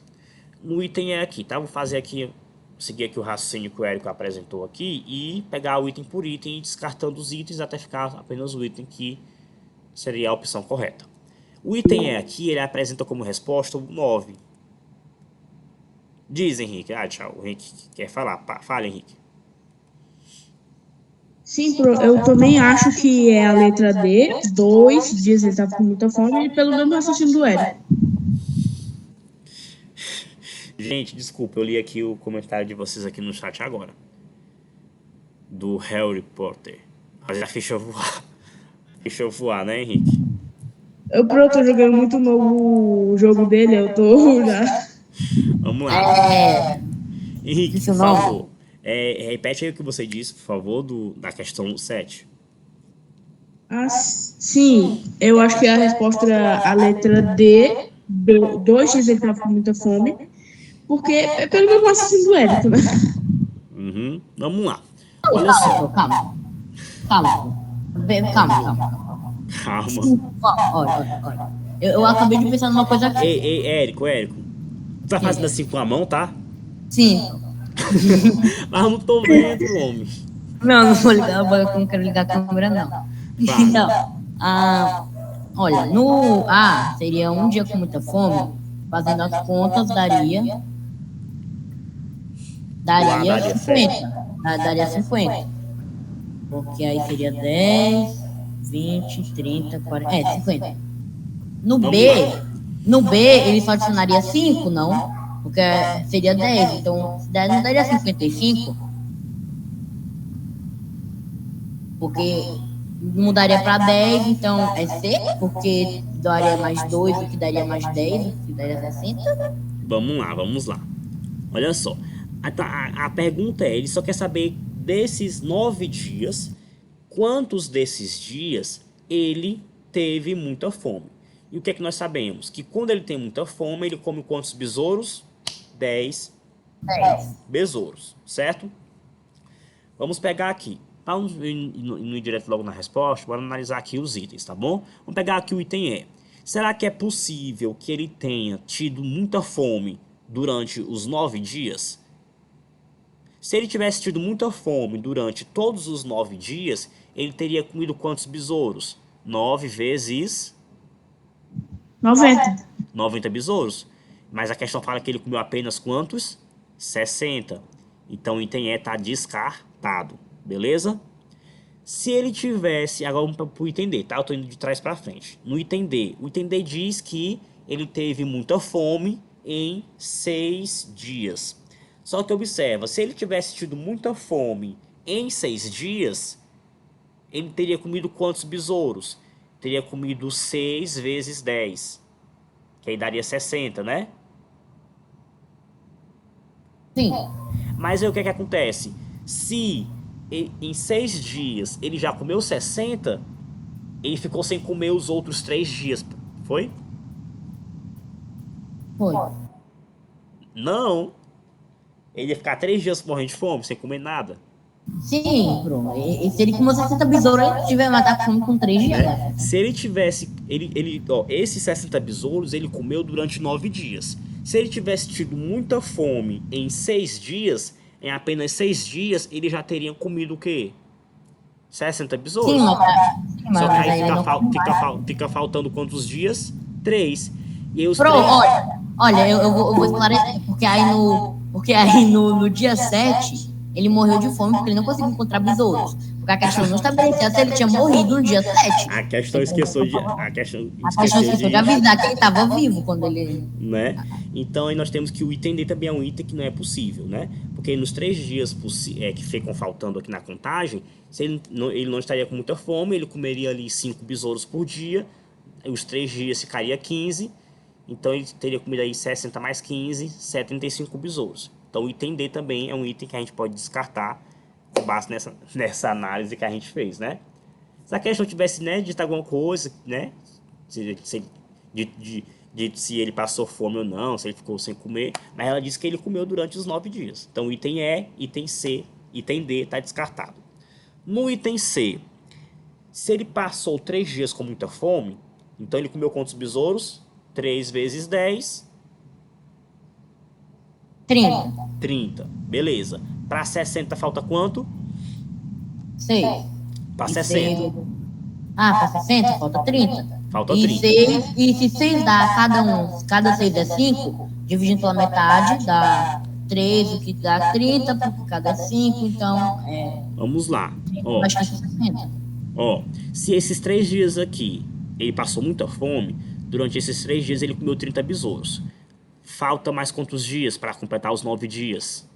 O item é aqui, tá? Vou fazer aqui, seguir aqui o raciocínio que o Érico apresentou aqui e pegar o item por item e descartando os itens até ficar apenas o item que seria a opção correta. O item é aqui, ele apresenta como resposta o 9. Diz, Henrique. Ah, tchau. O Henrique quer falar. Fala, Henrique. Sim, eu também acho que é a letra D. 2 dias ele estava com muita fome, e pelo mesmo raciocínio do Érico. Gente, desculpa, eu li aqui o comentário de vocês aqui no chat agora. Do Harry Potter. Mas já deixa eu voar. Deixa eu voar, né, Henrique? Eu tô jogando muito novo o jogo dele, eu tô já. Vamos lá. Henrique, Isso por não. favor. Repete aí o que você disse, por favor, da questão 7. Ah, sim, eu acho que a resposta era a letra D. 2 dias ele estava com muita fome. Porque é pelo mesmo raciocínio do Érico, né? Uhum. Vamos lá. Olha só. Calma. Calma. Olha. Eu acabei de pensar numa coisa aqui. Ei, Érico. Tu tá fazendo assim com a mão, tá? Sim. Mas eu não tô vendo, homem. Não vou ligar, não quero ligar a câmera, não. Então, olha, no A seria um dia com muita fome, fazendo as contas daria Daria 50. Daria 50. Porque aí seria 10, 20, 30, 40. 50. No B, ele só adicionaria 5, não? Porque seria 10. Então, 10 não daria 55. Porque mudaria para 10, então é C, porque daria mais 2, o que daria mais 10, o que daria 60. Vamos lá. Olha só. A pergunta é, ele só quer saber desses 9 dias, quantos desses dias ele teve muita fome. E o que é que nós sabemos? Que quando ele tem muita fome, ele come quantos besouros? 10 besouros, certo? Vamos pegar aqui. Para não ir direto logo na resposta, bora analisar aqui os itens, tá bom? Vamos pegar aqui o item E. Será que é possível que ele tenha tido muita fome durante os 9 dias? Se ele tivesse tido muita fome durante todos os 9 dias, ele teria comido quantos besouros? 9 vezes 90. 90 besouros. Mas a questão fala que ele comeu apenas quantos? 60. Então o item E está descartado. Beleza? Se ele tivesse... Agora vamos para o item D, tá? Eu estou indo de trás para frente. No item D, o item D diz que ele teve muita fome em 6 dias. Só que observa, se ele tivesse tido muita fome em 6 dias, ele teria comido quantos besouros? Teria comido 6 vezes 10, que aí daria 60, né? Sim. Mas aí o que é que acontece? Se em 6 dias ele já comeu 60, ele ficou sem comer os outros 3 dias, foi? Foi. Não. Ele ia ficar 3 dias morrendo de fome, sem comer nada. Sim, Bruno. E se ele comeu 60 besouros, ele tiver matar fome com 3 dias. Né? Se ele tivesse... esses 60 besouros ele comeu durante 9 dias. Se ele tivesse tido muita fome em 6 dias, em apenas 6 dias, ele já teria comido o quê? 60 besouros. Sim, mas Só que aí não fica faltando quantos dias? 3. E aí os Pro, 3... olha, eu vou esclarecer, porque aí no dia 7, ele morreu de fome porque ele não conseguiu encontrar besouros. Porque a questão não estabeleceu se ele tinha morrido no dia 7. A questão esqueceu de avisar que ele estava vivo quando ele... Né? Então aí nós temos que o item D também é um item que não é possível, né? Porque nos 3 dias que ficam faltando aqui na contagem, se ele não estaria com muita fome, ele comeria ali 5 besouros por dia, os 3 dias ficaria 15, então ele teria comido aí 60 mais 15, 75 besouros. Então o item D também é um item que a gente pode descartar com base nessa análise que a gente fez, né? Se a questão tivesse, né, dito alguma coisa, né, se ele passou fome ou não, se ele ficou sem comer, mas ela disse que ele comeu durante os 9 dias. Então, item E, item C, item D está descartado. No item C, se ele passou 3 dias com muita fome, então ele comeu quantos besouros? 3 vezes 10. 30. 30, beleza. Para 60 falta quanto? 6. Para 60. Para 60 falta 30. Falta E 30. E se 6 dá cada 6 é 5, dividindo pela metade, dá 3, o que dá 30, porque cada é 5, então Vamos lá. Ó, mais que 60. ó, se esses 3 dias aqui ele passou muita fome, durante esses 3 dias ele comeu 30 besouros. Falta mais quantos dias para completar os 9 dias?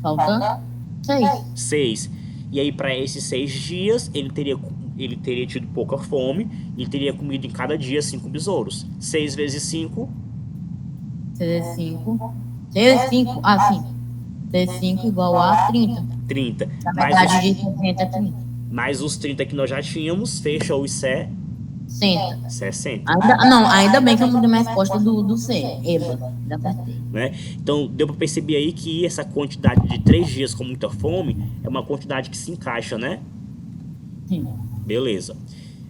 Falta 6. 6. E aí, para esses 6 dias, ele teria tido pouca fome e teria comido em cada dia 5 besouros. 6 vezes 5, 6 é 5. 6 é 5, sim. 6 é 5 igual a 30. 30. Na metade de 60 é 30. Mais os 30 que nós já tínhamos, fecha os 60. 60. Ainda bem que eu mudei minha resposta do C. Eba, ainda acertei. Né? Então, deu para perceber aí que essa quantidade de 3 dias com muita fome é uma quantidade que se encaixa, né? Sim. Beleza.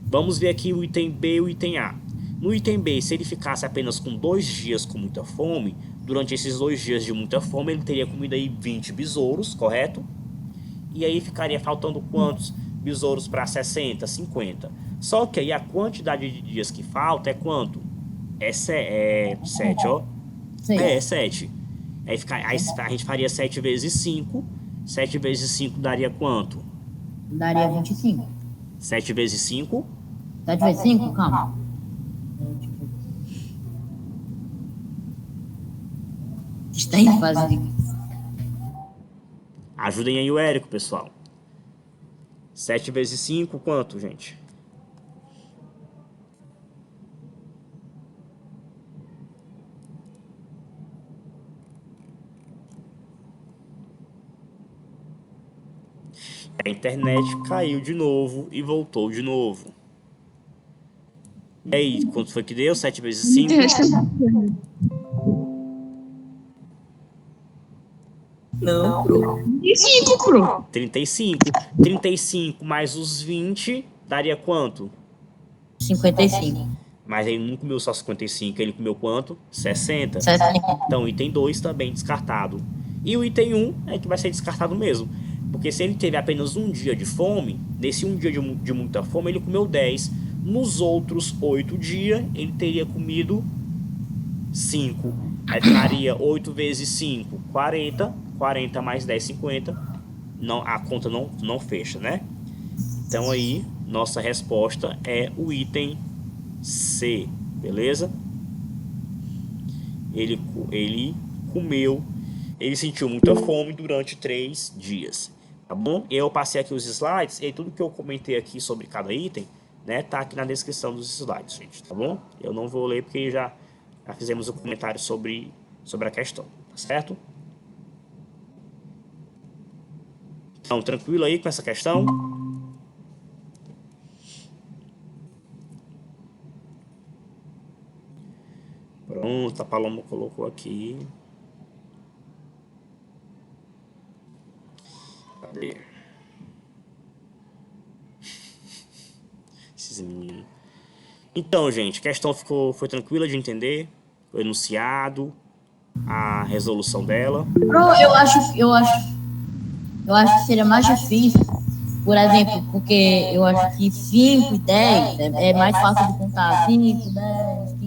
Vamos ver aqui o item B e o item A. No item B, se ele ficasse apenas com 2 dias com muita fome, durante esses 2 dias de muita fome, ele teria comido aí 20 besouros, correto? E aí ficaria faltando quantos besouros para 60? 50. Só que aí a quantidade de dias que falta é quanto? É 7, ó. Sim. É 7. Aí a gente faria 7 vezes 5. 7 vezes 5 daria quanto? Daria 25. 7 vezes 5? 7 vezes 5? Calma. Está em fase de... Ajudem aí o Érico, pessoal. 7 vezes 5, quanto, gente? A internet caiu de novo e voltou de novo. E aí, quanto foi que deu? 7 vezes 5? Não, pro. E 5, pro. 35. 35 mais os 20 daria quanto? 55. Mas ele não comeu só 55, ele comeu quanto? 60. 60. Então, o item 2 também descartado. E o item 1 é que vai ser descartado mesmo. Porque se ele teve apenas um dia de fome, nesse um dia de muita fome, ele comeu 10. Nos outros 8 dias, ele teria comido 5. Aí ficaria 8 vezes 5, 40. 40 mais 10, 50. Não, a conta não fecha, né? Então aí, nossa resposta é o item C, beleza? Ele comeu, ele sentiu muita fome durante 3 dias, tá bom? Eu passei aqui os slides e tudo que eu comentei aqui sobre cada item, né, tá aqui na descrição dos slides, gente, tá bom? Eu não vou ler porque já fizemos o comentário sobre a questão, tá certo? Então, tranquilo aí com essa questão? Pronto, a Paloma colocou aqui. Cadê? Esses meninos. Então, gente, a questão foi tranquila de entender. O enunciado, a resolução dela. Eu acho que seria mais difícil, por exemplo, porque eu acho que 5 e 10 é mais fácil de contar. 5, 10, 15,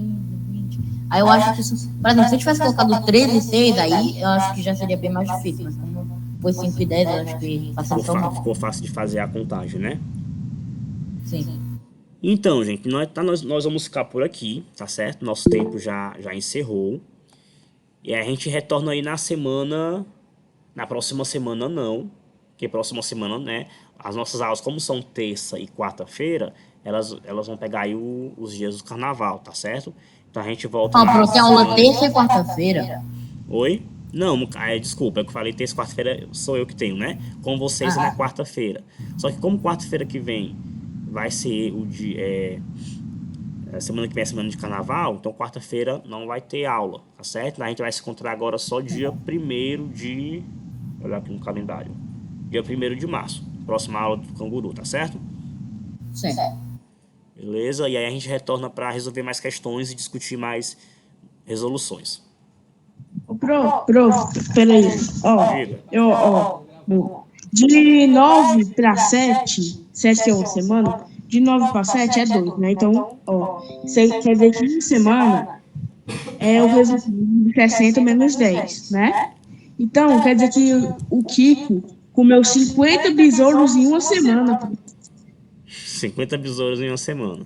20. Aí eu acho que isso, por exemplo, se eu tivesse colocado 13 e 6, aí eu acho que já seria bem mais difícil. Mas como foi 5 e 10, eu acho que facilitou muito. Ficou fácil de fazer a contagem, né? Sim. Então, gente, nós vamos ficar por aqui, tá certo? Nosso tempo já encerrou. E a gente retorna aí na próxima semana não, porque próxima semana, né, as nossas aulas, como são terça e quarta-feira, elas vão pegar aí os dias do carnaval, tá certo? Então a gente volta... Tem aula terça e quarta-feira. Oi? Não, desculpa, é que eu falei terça e quarta-feira sou eu que tenho, né? Com vocês é na quarta-feira. Só que como quarta-feira que vem vai ser o dia. A semana que vem é semana de carnaval, então quarta-feira não vai ter aula, tá certo? A gente vai se encontrar agora só dia 1º de. Olha aqui no calendário. Dia 1º de março. Próxima aula do canguru, tá certo? Certo. Beleza? E aí a gente retorna para resolver mais questões e discutir mais resoluções. Prof, peraí. Diga. Bom, de 9 para 7, 7 que é uma semana, de 9 para 7 é 2, né? Então, isso aí quer dizer que uma semana é o resultado de 60 menos 10, né? Então, quer dizer que o Kiko comeu 50 besouros em uma semana. 50 besouros em uma semana.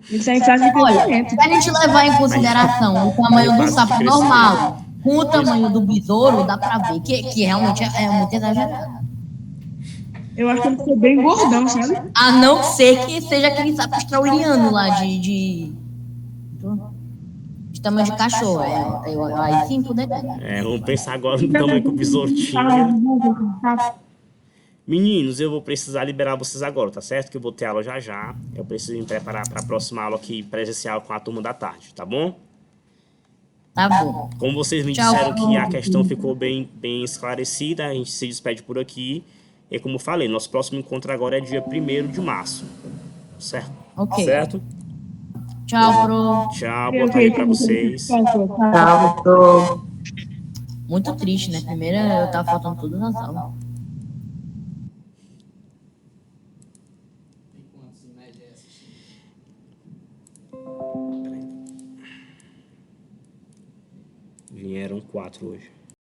Isso aí faz de Olha, conhecimento. se a gente levar em consideração o tamanho do sapo normal com o tamanho do besouro, dá pra ver que realmente é muito exagerado. Eu acho que ele ficou bem gordão, sabe? A não ser que seja aquele sapo australiano lá de tamanho de cachorro. Aí sim, poder ter. Vamos pensar agora no tamanho que o besouro tinha. Meninos, eu vou precisar liberar vocês agora, tá certo? Que eu vou ter aula já já. Eu preciso me preparar para a próxima aula aqui presencial com a turma da tarde, tá bom? Tá bom. Como vocês me Tchau. disseram que a questão ficou bem esclarecida, a gente se despede por aqui. E como eu falei, nosso próximo encontro agora é dia 1º de março. Certo? Ok. Certo? Tchau, pro. Tchau, boa tarde para vocês. Tchau, pro. Muito triste, né? Primeiro eu tava faltando tudo na sala. Vieram 4 hoje.